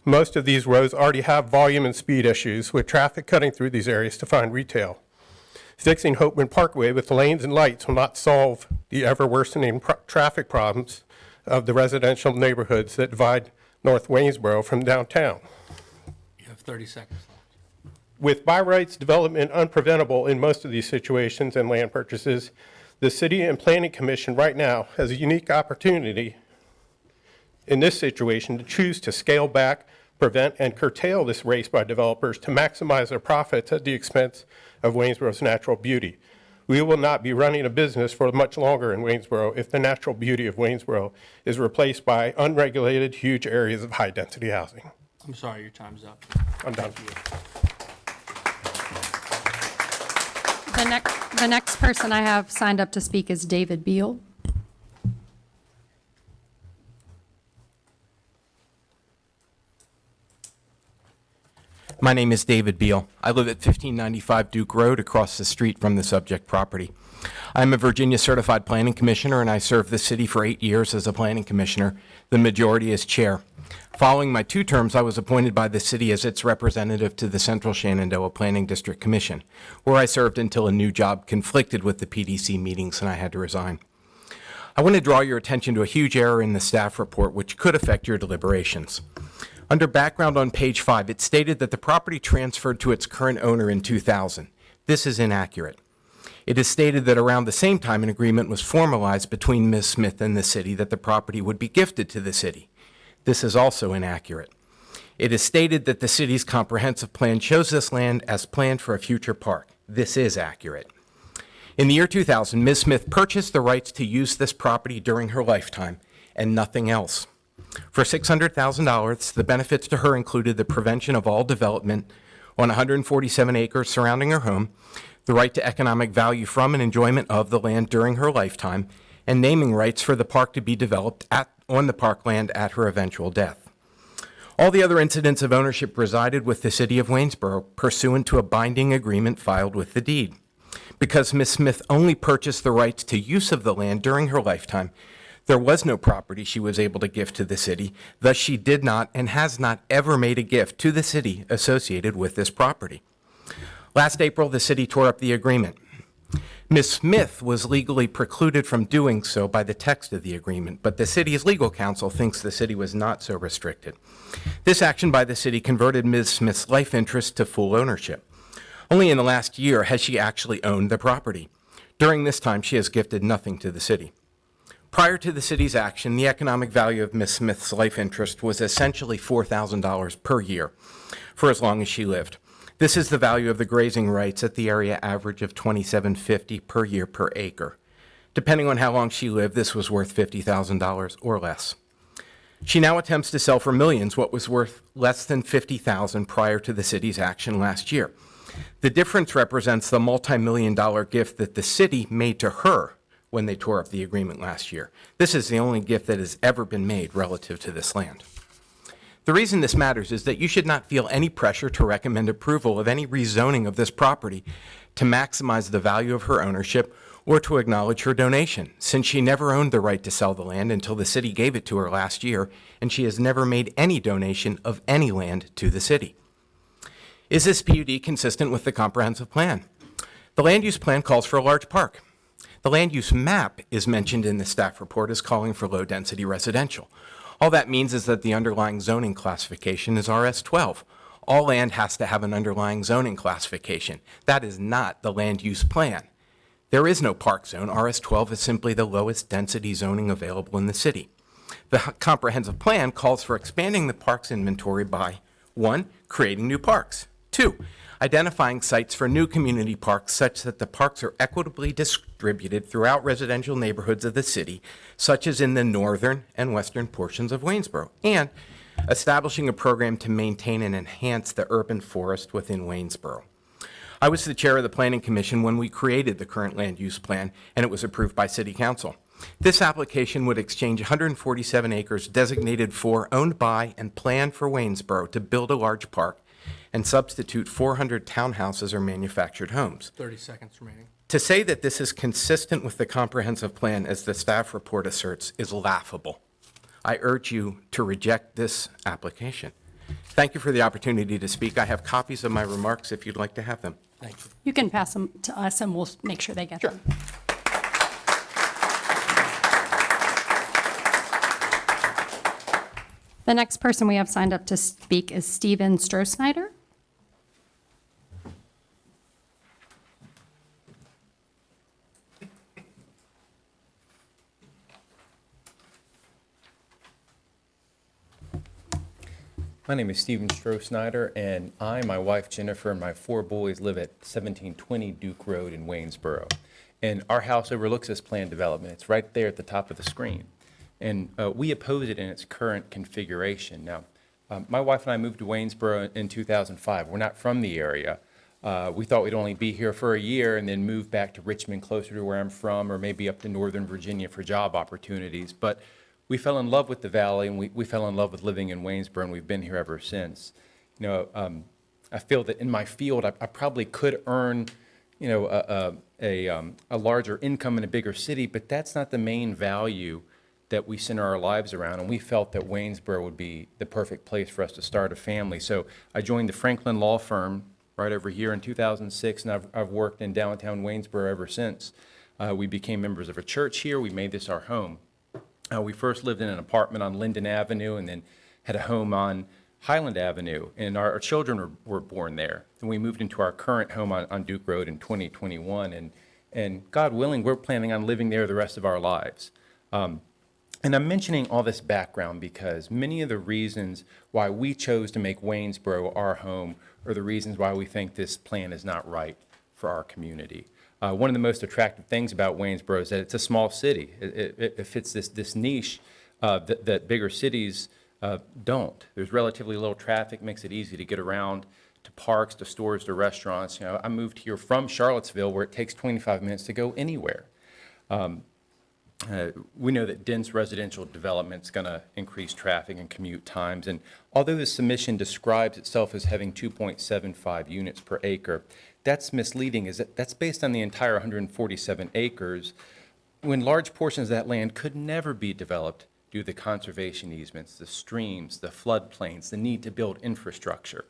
Most of these roads already have volume and speed issues with traffic cutting through these areas to find retail. Fixing Hopeman Parkway with lanes and lights will not solve the ever-worsening traffic problems of the residential neighborhoods that divide North Waynesboro from downtown. You have 30 seconds left. With by rights development unpreventable in most of these situations and land purchases, the City and Planning Commission right now has a unique opportunity in this situation to choose to scale back, prevent, and curtail this race by developers to maximize their profits at the expense of Waynesboro's natural beauty. We will not be running a business for much longer in Waynesboro if the natural beauty of Waynesboro is replaced by unregulated, huge areas of high-density housing. I'm sorry, your time's up. I'm done. The next person I have signed up to speak is David Beal. My name is David Beal. I live at 1595 Duke Road across the street from the subject property. I'm a Virginia Certified Planning Commissioner, and I served the city for 8 years as a planning commissioner, the majority as chair. Following my 2 terms, I was appointed by the city as its representative to the Central Shenandoah Planning District Commission, where I served until a new job conflicted with the PDC meetings and I had to resign. I want to draw your attention to a huge error in the staff report which could affect your deliberations. Under background on page 5, it stated that the property transferred to its current owner in 2000. This is inaccurate. It is stated that around the same time an agreement was formalized between Ms. Smith and the city that the property would be gifted to the city. This is also inaccurate. It is stated that the city's comprehensive plan shows this land as planned for a future park. This is accurate. In the year 2000, Ms. Smith purchased the rights to use this property during her lifetime and nothing else. For $600,000, the benefits to her included the prevention of all development on 147 acres surrounding her home, the right to economic value from and enjoyment of the land during her lifetime, and naming rights for the park to be developed on the parkland at her eventual death. All the other incidents of ownership resided with the city of Waynesboro pursuant to a binding agreement filed with the deed. Because Ms. Smith only purchased the rights to use of the land during her lifetime, there was no property she was able to gift to the city, thus she did not and has not ever made a gift to the city associated with this property. Last April, the city tore up the agreement. Ms. Smith was legally precluded from doing so by the text of the agreement, but the city's legal counsel thinks the city was not so restricted. This action by the city converted Ms. Smith's life interest to full ownership. Only in the last year has she actually owned the property. During this time, she has gifted nothing to the city. Prior to the city's action, the economic value of Ms. Smith's life interest was essentially $4,000 per year for as long as she lived. This is the value of the grazing rights at the area average of $27.50 per year per acre. Depending on how long she lived, this was worth $50,000 or less. She now attempts to sell for millions what was worth less than $50,000 prior to the city's action last year. The difference represents the multi-million-dollar gift that the city made to her when they tore up the agreement last year. This is the only gift that has ever been made relative to this land. The reason this matters is that you should not feel any pressure to recommend approval of any rezoning of this property to maximize the value of her ownership or to acknowledge her donation, since she never owned the right to sell the land until the city gave it to her last year, and she has never made any donation of any land to the city. Is this PUD consistent with the comprehensive plan? The land use plan calls for a large park. The land use map is mentioned in the staff report as calling for low-density residential. All that means is that the underlying zoning classification is RS12. All land has to have an underlying zoning classification. That is not the land use plan. There is no park zone. RS12 is simply the lowest density zoning available in the city. The comprehensive plan calls for expanding the parks inventory by 1, creating new parks, 2, identifying sites for new community parks such that the parks are equitably distributed throughout residential neighborhoods of the city, such as in the northern and western portions of Waynesboro, and establishing a program to maintain and enhance the urban forest within Waynesboro. I was the chair of the Planning Commission when we created the current land use plan, and it was approved by City Council. This application would exchange 147 acres designated for, owned by, and planned for Waynesboro to build a large park and substitute 400 townhouses or manufactured homes. 30 seconds remaining. To say that this is consistent with the comprehensive plan, as the staff report asserts, is laughable. I urge you to reject this application. Thank you for the opportunity to speak. I have copies of my remarks if you'd like to have them. Thank you. You can pass them to us, and we'll make sure they get them. The next person we have signed up to speak is Steven Strohsnyder. My name is Steven Strohsnyder, and I, my wife Jennifer, and my 4 boys live at 1720 Duke Road in Waynesboro. And our house overlooks this planned development. It's right there at the top of the screen. And we oppose it in its current configuration. Now, my wife and I moved to Waynesboro in 2005. We're not from the area. We thought we'd only be here for a year and then move back to Richmond, closer to where I'm from, or maybe up to Northern Virginia for job opportunities. But we fell in love with the valley, and we fell in love with living in Waynesboro, and we've been here ever since. You know, I feel that in my field, I probably could earn, you know, a larger income in a bigger city, but that's not the main value that we center our lives around, and we felt that Waynesboro would be the perfect place for us to start a family. So I joined the Franklin Law Firm right over here in 2006, and I've worked in downtown Waynesboro ever since. We became members of a church here. We made this our home. We first lived in an apartment on Linden Avenue and then had a home on Highland Avenue, and our children were born there. And we moved into our current home on Duke Road in 2021, and And God willing, we're planning on living there the rest of our lives. And I'm mentioning all this background because many of the reasons why we chose to make Waynesboro our home are the reasons why we think this plan is not right for our community. One of the most attractive things about Waynesboro is that it's a small city. It fits this niche that bigger cities don't. There's relatively little traffic, makes it easy to get around to parks, to stores, to restaurants. You know, I moved here from Charlottesville where it takes 25 minutes to go anywhere. We know that dense residential development is going to increase traffic and commute times. And although the submission describes itself as having 2.75 units per acre, that's misleading. That's based on the entire 147 acres, when large portions of that land could never be developed due to the conservation easements, the streams, the floodplains, the need to build infrastructure.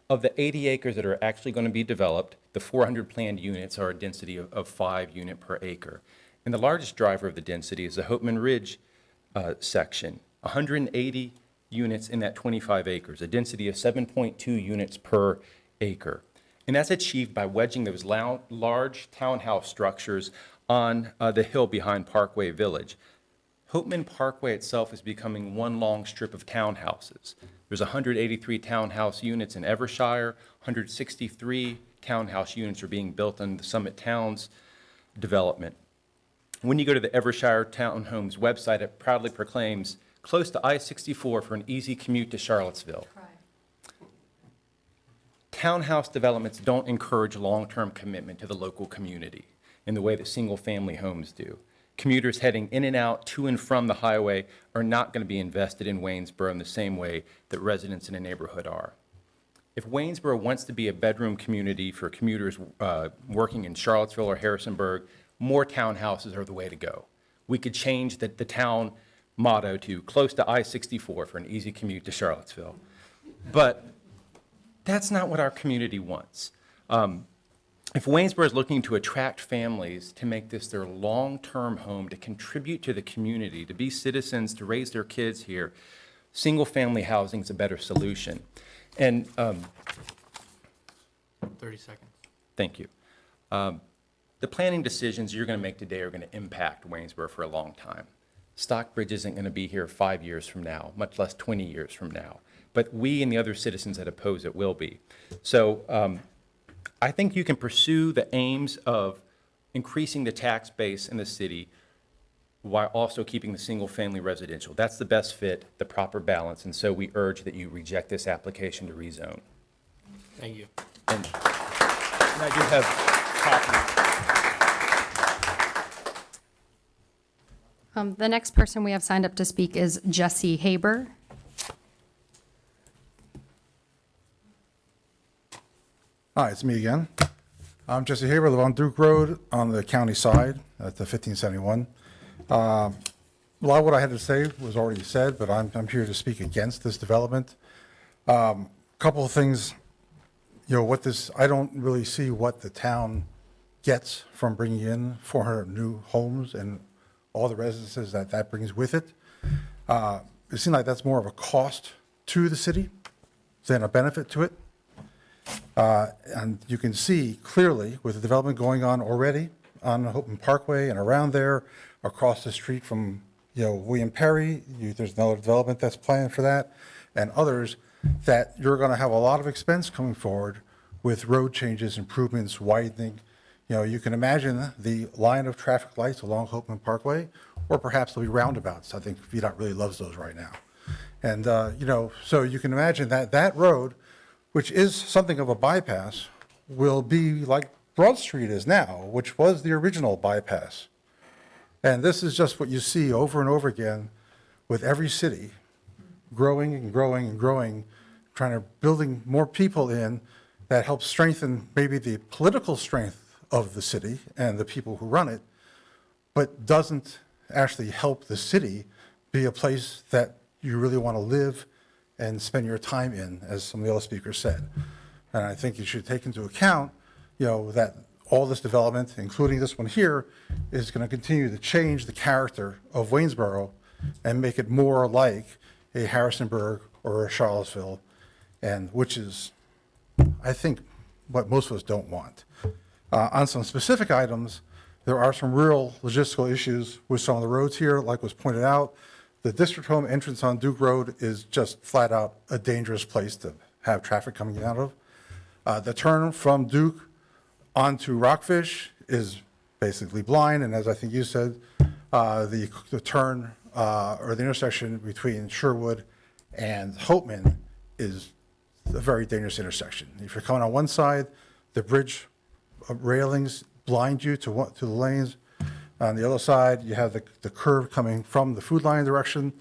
Of the 80 acres that are actually going to be developed, the 400 planned units are a density of 5 unit per acre. And the largest driver of the density is the Hopeman Ridge section, 180 units in that 25 acres, a density of 7.2 units per acre. And that's achieved by wedging those large townhouse structures on the hill behind Parkway Village. Hopeman Parkway itself is becoming one long strip of townhouses. There's 183 townhouse units in Evershire, 163 townhouse units are being built on the Summit Towns development. When you go to the Evershire Townhomes website, it proudly proclaims close to I-64 for an easy commute to Charlottesville. Townhouse developments don't encourage long-term commitment to the local community in the way that single-family homes do. Commuters heading in and out, to and from the highway are not going to be invested in Waynesboro in the same way that residents in a neighborhood are. If Waynesboro wants to be a bedroom community for commuters working in Charlottesville or Harrisonburg, more townhouses are the way to go. We could change the town motto to close to I-64 for an easy commute to Charlottesville. But that's not what our community wants. If Waynesboro is looking to attract families to make this their long-term home, to contribute to the community, to be citizens, to raise their kids here, single-family housing is a better solution. And 30 seconds. thank you. The planning decisions you're going to make today are going to impact Waynesboro for a long time. Stockbridge isn't going to be here 5 years from now, much less 20 years from now. But we and the other citizens that oppose it will be. So I think you can pursue the aims of increasing the tax base in the city while also keeping the single-family residential. That's the best fit, the proper balance, and so we urge that you reject this application to rezone. Thank you. And I do have copies. The next person we have signed up to speak is Jesse Haber. Hi, it's me again. I'm Jesse Haber, live on Duke Road on the county side at the 1571. A lot of what I had to say was already said, but I'm here to speak against this development. Couple of things, you know, I don't really see what the town gets from bringing in 400 new homes and all the residences that brings with it. It seems like that's more of a cost to the city than a benefit to it. And you can see clearly with the development going on already on Hopeman Parkway and around there, across the street from, you know, William Perry, there's another development that's planned for that, and others, that you're going to have a lot of expense coming forward with road changes, improvements, widening. You know, you can imagine the line of traffic lights along Hopeman Parkway, or perhaps there'll be roundabouts. I think VDOT really loves those right now. And, you know, so you can imagine that road, which is something of a bypass, will be like Broad Street is now, which was the original bypass. And this is just what you see over and over again with every city, growing and growing and growing, building more people in that helps strengthen maybe the political strength of the city and the people who run it, but doesn't actually help the city be a place that you really want to live and spend your time in, as some of the other speakers said. And I think you should take into account, you know, that all this development, including this one here, is going to continue to change the character of Waynesboro and make it more like a Harrisonburg or a Charlottesville, and which is, I think, what most of us don't want. On some specific items, There are some real logistical issues with some of the roads here, like was pointed out. The district home entrance on Duke Road is just flat out a dangerous place to have traffic coming out of. The turn from Duke onto Rockfish is basically blind, and as I think you said, the turn or the intersection between Sherwood and Hopeman is a very dangerous intersection. If you're coming on one side, the bridge railings blind you to the lanes. On the other side, you have the curve coming from the Food Lion direction.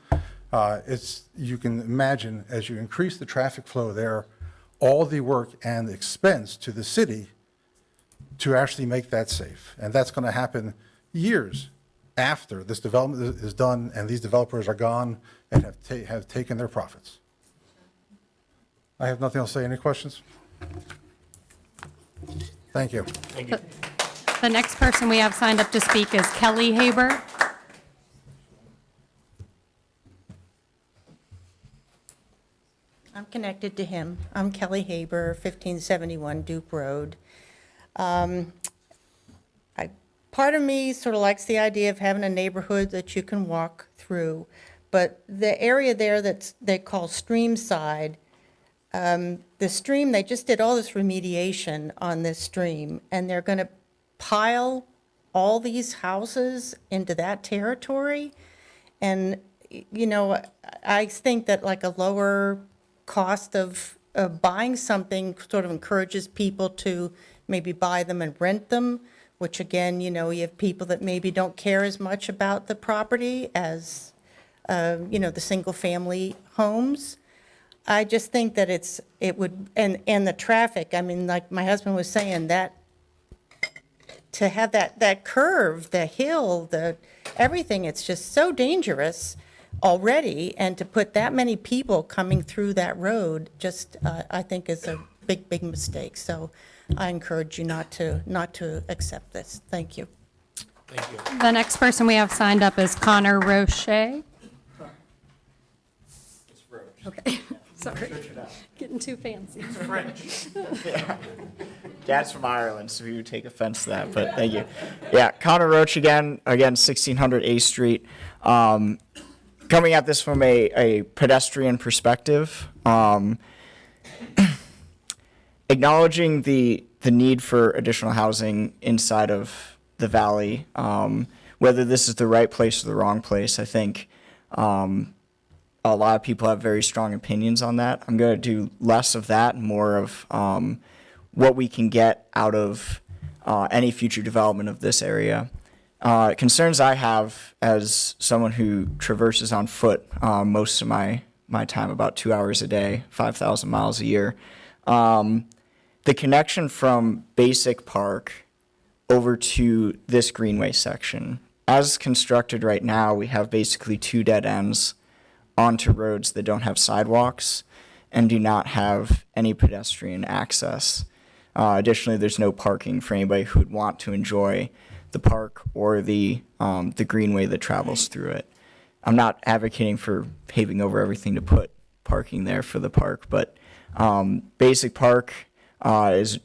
You can imagine, as you increase the traffic flow there, all the work and the expense to the city to actually make that safe. And that's going to happen years after this development is done and these developers are gone and have taken their profits. I have nothing else to say. Any questions? Thank you. The next person we have signed up to speak is Kelly Haber. I'm connected to him. I'm Kelly Haber, 1571 Duke Road. Part of me sort of likes the idea of having a neighborhood that you can walk through, but the area there they call Streamside, the stream, they just did all this remediation on this stream, and they're going to pile all these houses into that territory. And, you know, I think that like a lower cost of buying something sort of encourages people to maybe buy them and rent them, which again, you know, you have people that maybe don't care as much about the property as, you know, the single family homes. I just think that it would, and the traffic, I mean, like my husband was saying, that to have that curve, the hill, everything, it's just so dangerous already, and to put that many people coming through that road just, I think is a big mistake. So I encourage you not to accept this. Thank you. The next person we have signed up is Connor Roche. Okay, sorry. Getting too fancy. French. Yeah. Dad's from Ireland, so he would take offense to that, but thank you. Yeah, Connor Roach again, 1600 A Street. Coming at this from a pedestrian perspective, acknowledging the need for additional housing inside of the valley, whether this is the right place or the wrong place, I think a lot of people have very strong opinions on that. I'm going to do less of that and more of what we can get out of any future development of this area. Concerns I have as someone who traverses on foot most of my time, about 2 hours a day, 5,000 miles a year. The connection from Basic Park over to this greenway section. As constructed right now, we have basically two dead ends onto roads that don't have sidewalks and do not have any pedestrian access. Additionally, there's no parking for anybody who would want to enjoy the park or the greenway that travels through it. I'm not advocating for paving over everything to put parking there for the park, but Basic Park is,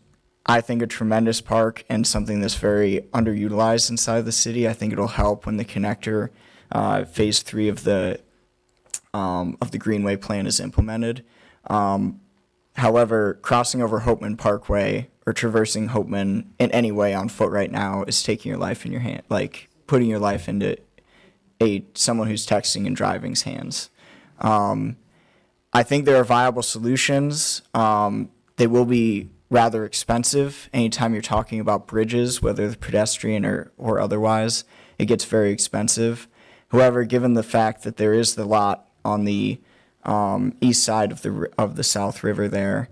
I think, a tremendous park and something that's very underutilized inside the city. I think it'll help when the connector, phase 3 of the Greenway plan is implemented. However, crossing over Hopeman Parkway or traversing Hopeman in any way on foot right now is taking your life in your hand, like putting your life into someone who's texting and driving's hands. I think there are viable solutions. They will be rather expensive. Anytime you're talking about bridges, whether they're pedestrian or otherwise, it gets very expensive. However, given the fact that there is the lot on the east side of the South River there,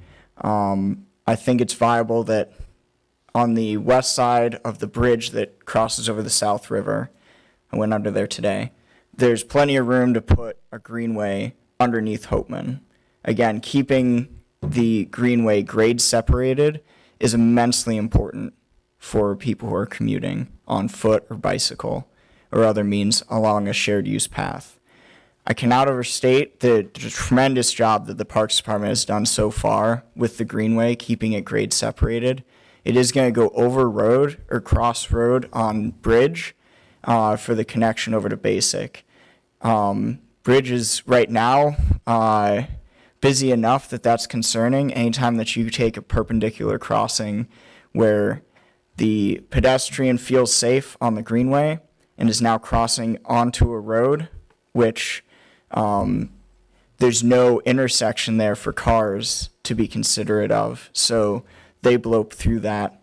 I think it's viable that on the west side of the bridge that crosses over the South River, I went under there today, there's plenty of room to put a greenway underneath Hopeman. Again, keeping the greenway grade separated is immensely important for people who are commuting on foot or bicycle or other means along a shared use path. I cannot overstate the tremendous job that the Parks Department has done so far with the greenway, keeping it grade separated. It is going to go over road or cross road on Bridge for the connection over to Basic. Bridge is right now busy enough that that's concerning. Anytime that you take a perpendicular crossing where the pedestrian feels safe on the greenway and is now crossing onto a road, which there's no intersection there for cars to be considerate of. So they blow through that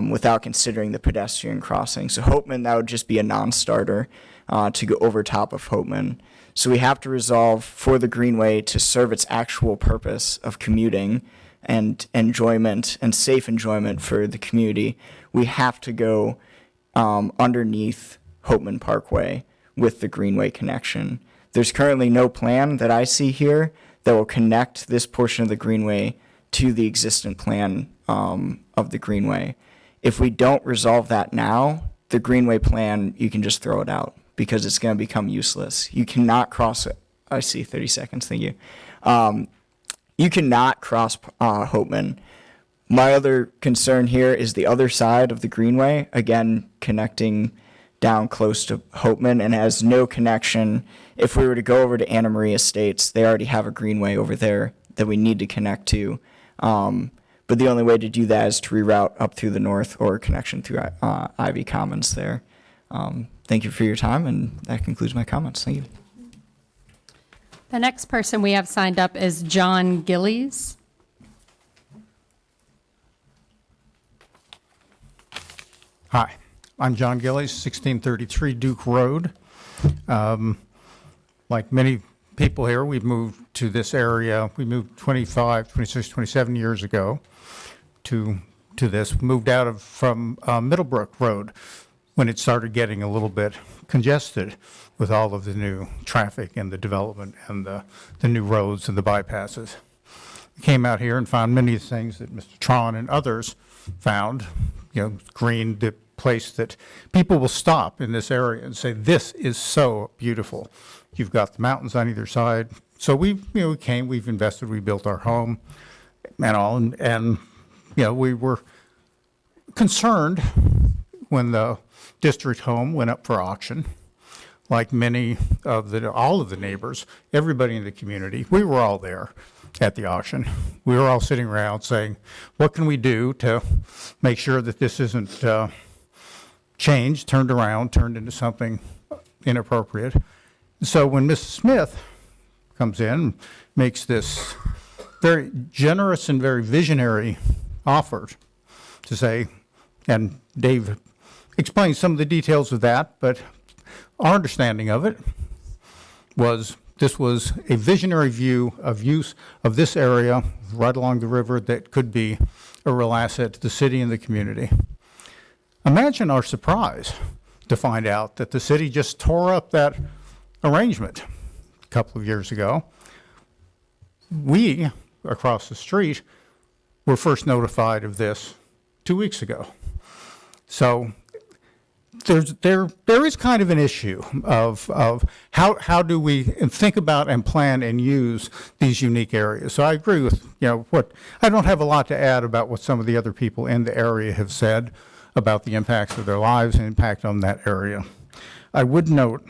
without considering the pedestrian crossing. So Hopeman, that would just be a non-starter to go over top of Hopeman. So we have to resolve for the greenway to serve its actual purpose of commuting and enjoyment and safe enjoyment for the community. We have to go underneath Hopeman Parkway with the greenway connection. There's currently no plan that I see here that will connect this portion of the greenway to the existing plan of the greenway. If we don't resolve that now, the greenway plan, you can just throw it out because it's going to become useless. You cannot cross it. I see 30 seconds, thank you. You cannot cross Hopeman. My other concern here is the other side of the greenway, again, connecting down close to Hopeman and has no connection. If we were to go over to Anna Maria Estates, they already have a greenway over there that we need to connect to. But the only way to do that is to reroute up through the north or connection through Ivy Commons there. Thank you for your time, and that concludes my comments. Thank you. The next person we have signed up is John Gillies. Hi, I'm John Gillies, 1633 Duke Road. Like many people here, we've moved to this area. We moved 25, 26, 27 years ago to this. Moved out from Middlebrook Road when it started getting a little bit congested with all of the new traffic and the development and the new roads and the bypasses. We came out here and found many things that Mr. Tron and others found. Green, the place that people will stop in this area and say, this is so beautiful. You've got the mountains on either side. So we came, we've invested, we built our home and all, and we were concerned when the district home went up for auction. Like many of all of the neighbors, everybody in the community, we were all there at the auction. We were all sitting around saying, what can we do to make sure that this isn't changed, turned around, turned into something inappropriate? So when Mrs. Smith comes in, makes this very generous and very visionary offer to say, and Dave explained some of the details of that, but our understanding of it was this was a visionary view of use of this area right along the river that could be a real asset to the city and the community. Imagine our surprise to find out that the city just tore up that arrangement a couple of years ago. We, across the street, were first notified of this 2 weeks ago. So there is kind of an issue of how do we think about and plan and use these unique areas. So I agree with I don't have a lot to add about what some of the other people in the area have said about the impacts of their lives and impact on that area. I would note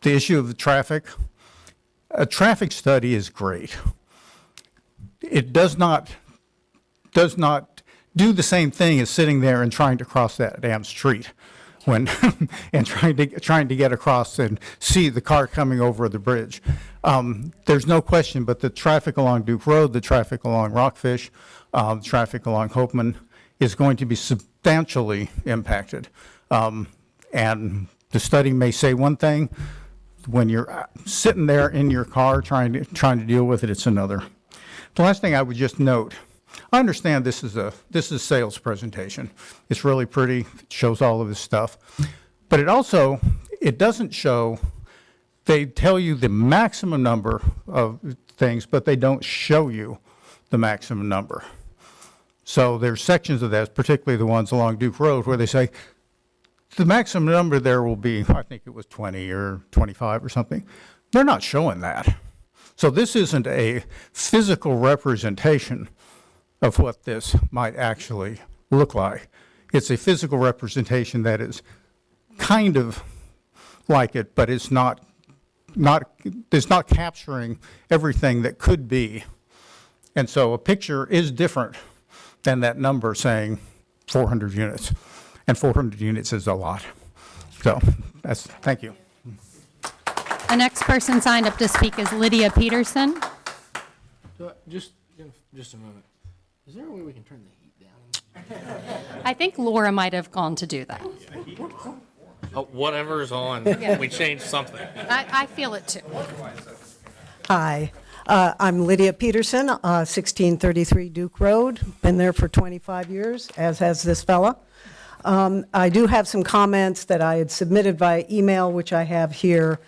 the issue of the traffic. A traffic study is great. It does not do the same thing as sitting there and trying to cross that damn street when and trying to get across and see the car coming over the bridge. There's no question, but the traffic along Duke Road, the traffic along Rockfish, the traffic along Hopeman is going to be substantially impacted. And the study may say one thing. When you're sitting there in your car trying to deal with it, it's another. The last thing I would just note, I understand this is a sales presentation. It's really pretty, it shows all of this stuff. But it doesn't show, they tell you the maximum number of things, but they don't show you the maximum number. So there's sections of that, particularly the ones along Duke Road, where they say the maximum number there will be, I think it was 20 or 25 or something. They're not showing that. So this isn't a physical representation of what this might actually look like. It's a physical representation that is kind of like it, but it's not capturing everything that could be. And so a picture is different than that number saying 400 units. And 400 units is a lot. So thank you. The next person signed up to speak is Lydia Peterson. Just a moment. Is there a way we can turn the heat down? I think Laura might have gone to do that. Whatever's on, Yeah. we changed something. I feel it too. Hi, I'm Lydia Peterson, 1633 Duke Road. Been there for 25 years, as has this fella. I do have some comments that I had submitted via email, which I have here.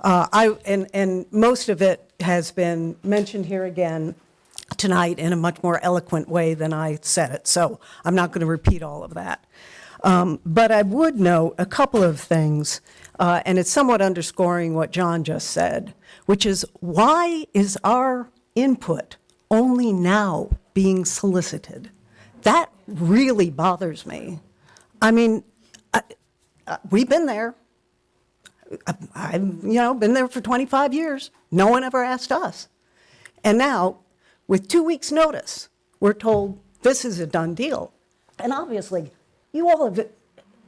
And most of it has been mentioned here again tonight in a much more eloquent way than I said it, so I'm not going to repeat all of that. But I would note a couple of things, and it's somewhat underscoring what John just said, which is why is our input only now being solicited? That really bothers me. I mean, we've been there. I've been there for 25 years. No one ever asked us. And now, with 2 weeks' notice, we're told this is a done deal. And obviously, you all have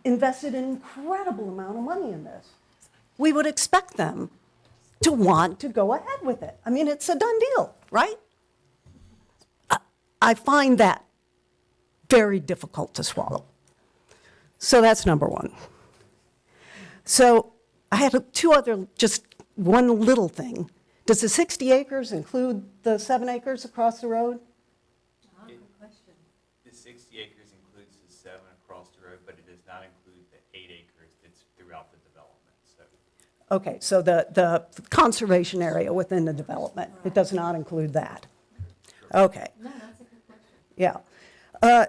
invested an incredible amount of money in this. We would expect them to want to go ahead with it. I mean, it's a done deal, right? I find that very difficult to swallow. So that's number one. So I had two other, just one little thing. Does the 60 acres include the 7 acres across the road? The 60 acres includes the 7 across the road, but it does not include the 8 acres that's throughout the development, so. Okay, so the conservation area within the development, it does not include that. Okay. No, that's a good question. Yeah.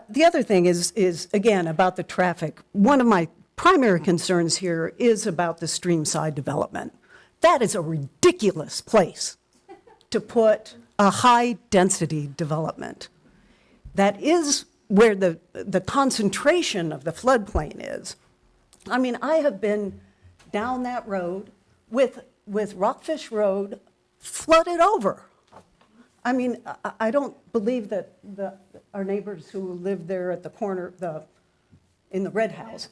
The other thing is, again, about the traffic. One of my primary concerns here is about the streamside development. That is a ridiculous place to put a high-density development. That is where the concentration of the floodplain is. I mean, I have been down that road with Rockfish Road flooded over. I mean, I don't believe that our neighbors who live there at the corner, in the red house.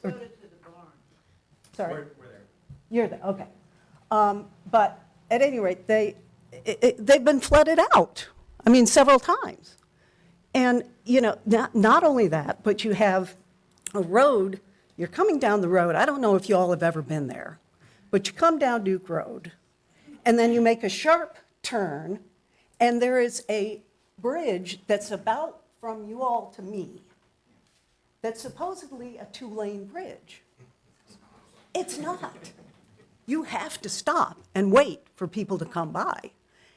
Sorry. We're there. You're there, okay. But at any rate, they've been flooded out. I mean, several times. And, not only that, but you have a road, you're coming down the road. I don't know if you all have ever been there, but you come down Duke Road, and then you make a sharp turn, and there is a bridge that's about from you all to me that's supposedly a 2-lane bridge. It's not. You have to stop and wait for people to come by.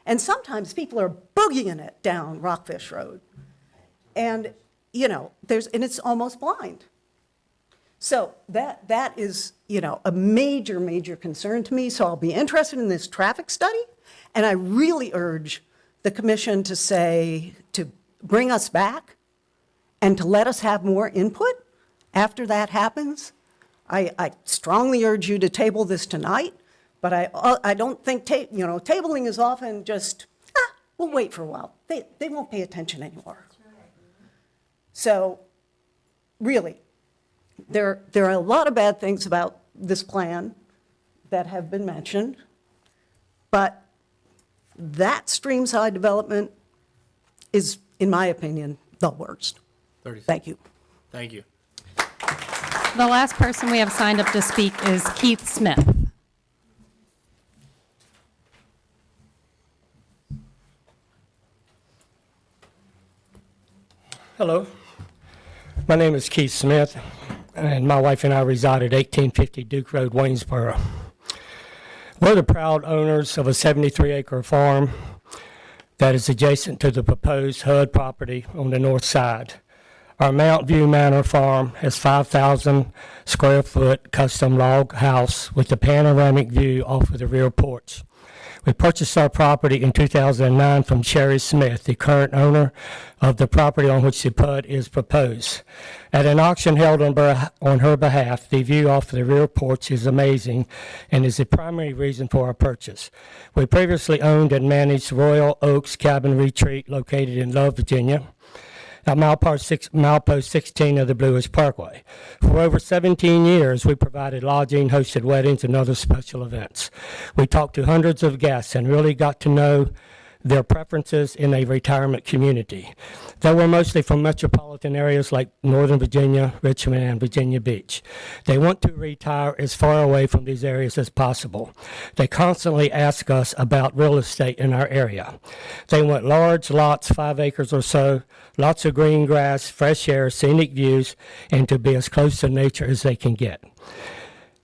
And sometimes people are boogieing it down Rockfish Road. And, and it's almost blind. So that is, a major, major concern to me. So I'll be interested in this traffic study. And I really urge the commission to bring us back and to let us have more input after that happens. I strongly urge you to table this tonight, but I don't think, tabling is often just, we'll wait for a while. They won't pay attention anymore. So, really, there are a lot of bad things about this plan that have been mentioned, but that streamside development is, in my opinion, the worst. 30 Thank you. Thank you. The last person we have signed up to speak is Keith Smith. Hello. My name is Keith Smith, and my wife and I reside at 1850 Duke Road, Waynesboro. We're the proud owners of a 73-acre farm that is adjacent to the proposed HUD property on the north side. Our Mount View Manor farm has 5,000 square foot custom log house with a panoramic view off of the rear porch. We purchased our property in 2009 from Sherry Smith, the current owner of the property on which the PUD is proposed. At an auction held on her behalf, the view off the rear porch is amazing and is the primary reason for our purchase. We previously owned and managed Royal Oaks Cabin Retreat located in Love, Virginia, at milepost 16 of the Blue Ridge Parkway. For over 17 years, we provided lodging, hosted weddings, and other special events. We talked to hundreds of guests and really got to know their preferences in a retirement community. They were mostly from metropolitan areas like Northern Virginia, Richmond, and Virginia Beach. They want to retire as far away from these areas as possible. They constantly ask us about real estate in our area. They want large lots, 5 acres or so, lots of green grass, fresh air, scenic views, and to be as close to nature as they can get.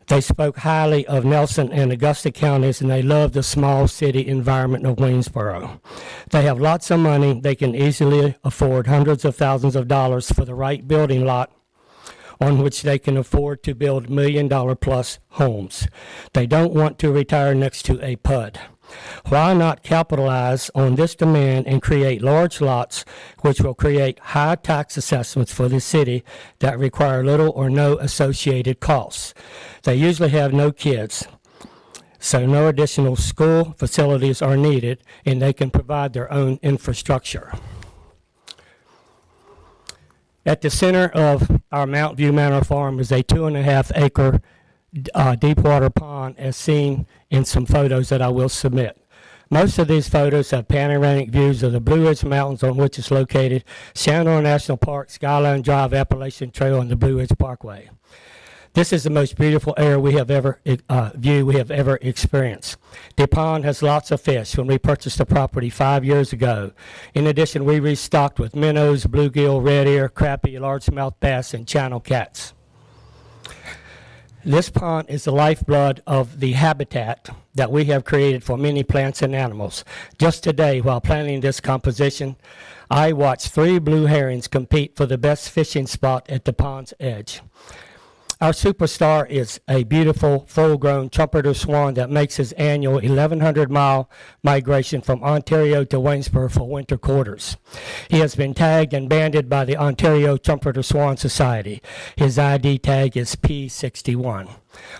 They spoke highly of Nelson and Augusta counties, and they love the small city environment of Waynesboro. They have lots of money. They can easily afford hundreds of thousands of dollars for the right building lot on which they can afford to build $1 million plus homes. They don't want to retire next to a PUD. Why not capitalize on this demand and create large lots which will create high tax assessments for the city that require little or no associated costs? They usually have no kids, so no additional school facilities are needed, and they can provide their own infrastructure. At the center of our Mount View Manor Farm is a 2.5 acre deep water pond, as seen in some photos that I will submit. Most of these photos have panoramic views of the Blue Ridge Mountains on which it's located, Shenandoah National Park, Skyline Drive, Appalachian Trail, and the Blue Ridge Parkway. This is the most beautiful area we have ever experienced. The pond has lots of fish. When we purchased the property 5 years ago, in addition, we restocked with minnows, bluegill, red ear, crappie, largemouth bass, and channel cats. This pond is the lifeblood of the habitat that we have created for many plants and animals. Just today, while planning this composition, I watched 3 blue herrings compete for the best fishing spot at the pond's edge. Our superstar is a beautiful, full-grown trumpeter swan that makes his annual 1,100-mile migration from Ontario to Waynesboro for winter quarters. He has been tagged and banded by the Ontario Trumpeter Swan Society. His ID tag is P61.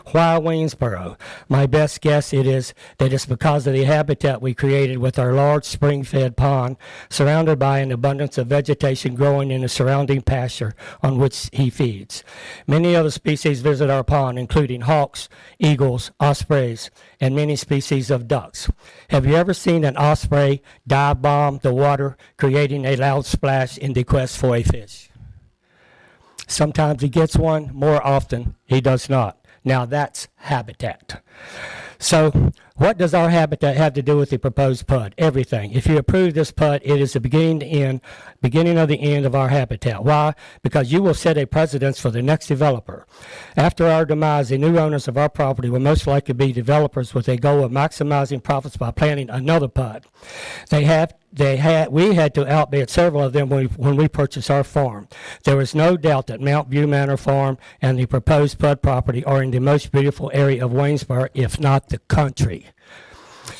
Why Waynesboro? My best guess is that it's because of the habitat we created with our large spring-fed pond, surrounded by an abundance of vegetation growing in the surrounding pasture on which he feeds. Many other species visit our pond, including hawks, eagles, ospreys, and many species of ducks. Have you ever seen an osprey dive bomb the water, creating a loud splash in the quest for a fish? Sometimes he gets one, more often he does not. Now that's habitat. So what does our habitat have to do with the proposed PUD? Everything. If you approve this PUD, it is the beginning of the end of our habitat. Why? Because you will set a precedence for the next developer. After our demise, the new owners of our property will most likely be developers with a goal of maximizing profits by planning another PUD. We had to outbid several of them when we purchased our farm. There is no doubt that Mount View Manor Farm and the proposed PUD property are in the most beautiful area of Waynesboro, if not the country.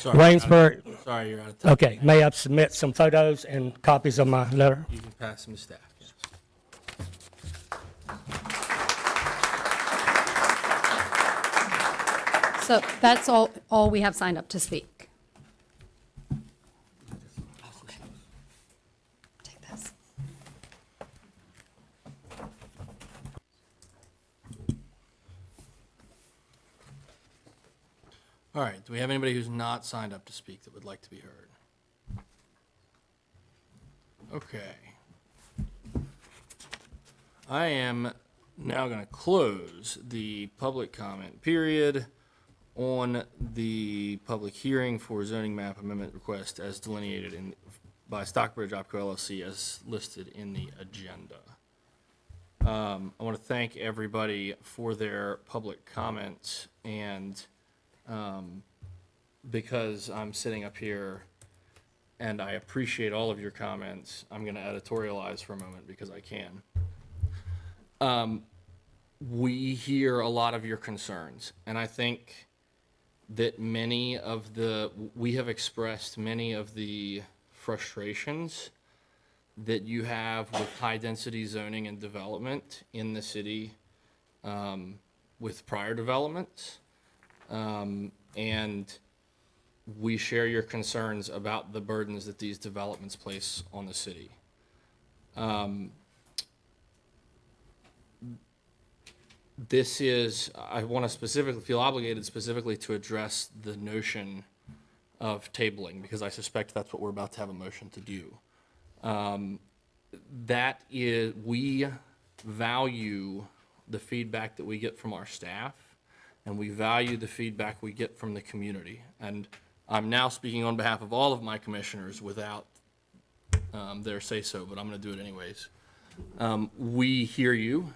Waynesboro. Sorry, you're out of time. Okay, may I submit some photos and copies of my letter? You can pass them to staff. Yes. So that's all we have signed up to speak. Take this. All right, do we have anybody who's not signed up to speak that would like to be heard? Okay. I am now going to close the public comment period on the public hearing for zoning map amendment request as delineated by Stockbridge Opco LLC as listed in the agenda. I want to thank everybody for their public comments, and because I'm sitting up here and I appreciate all of your comments, I'm going to editorialize for a moment because I can. We hear a lot of your concerns, and I think that we have expressed many of the frustrations that you have with high-density zoning and development in the city with prior developments. And we share your concerns about the burdens that these developments place on the city. I want to specifically feel obligated specifically to address the notion of tabling, because I suspect that's what we're about to have a motion to do. We value the feedback that we get from our staff, and we value the feedback we get from the community. And I'm now speaking on behalf of all of my commissioners without their say-so, but I'm going to do it anyways. We hear you,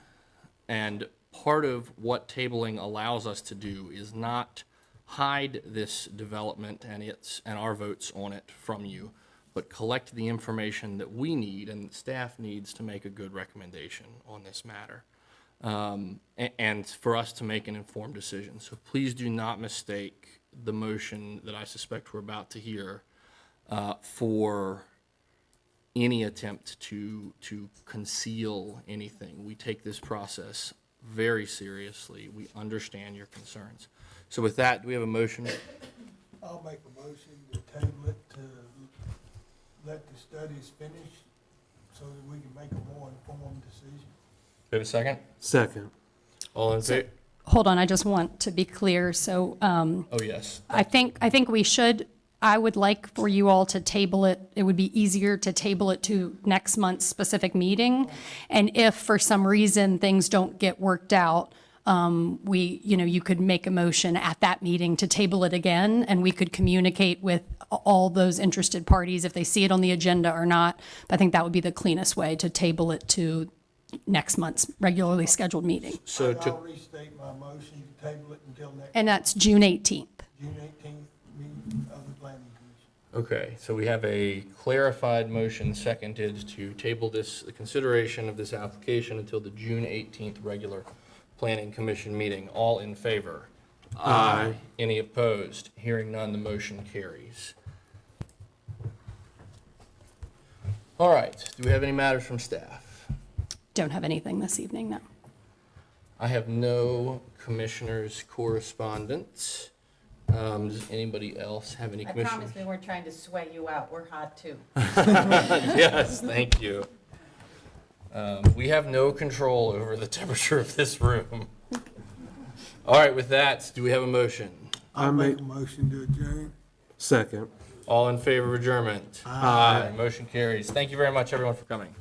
and part of what tabling allows us to do is not hide this development and our votes on it from you, but collect the information that we need and staff needs to make a good recommendation on this matter, and for us to make an informed decision. So please do not mistake the motion that I suspect we're about to hear for any attempt to conceal anything. We take this process very seriously. We understand your concerns. So with that, do we have a motion? I'll make a motion to table it to let the studies finish so that we can make a more informed decision. Do we have a second? Second. All in favor? Hold on, I just want to be clear. So Oh, yes. I think I would like for you all to table it. It would be easier to table it to next month's specific meeting. And if for some reason things don't get worked out, you could make a motion at that meeting to table it again, and we could communicate with all those interested parties if they see it on the agenda or not. But I think that would be the cleanest way to table it to next month's regularly scheduled meeting. So I'll restate my motion to table it until next. And that's June 18th. June 18th meeting of the planning commission. Okay, so we have a clarified motion seconded to table the consideration of this application until the June 18th regular planning commission meeting. All in favor? Aye. Any opposed? Hearing none, the motion carries. All right, do we have any matters from staff? Don't have anything this evening, no. I have no commissioners' correspondence. Does anybody else have any I commissioners? promise we weren't trying to sweat you out. We're hot too. Yes, thank you. We have no control over the temperature of this room. All right, with that, do we have a motion? I'll make a motion to adjourn. Second. All in favor of adjournment? Aye. Motion carries. Thank you very much, everyone, for coming.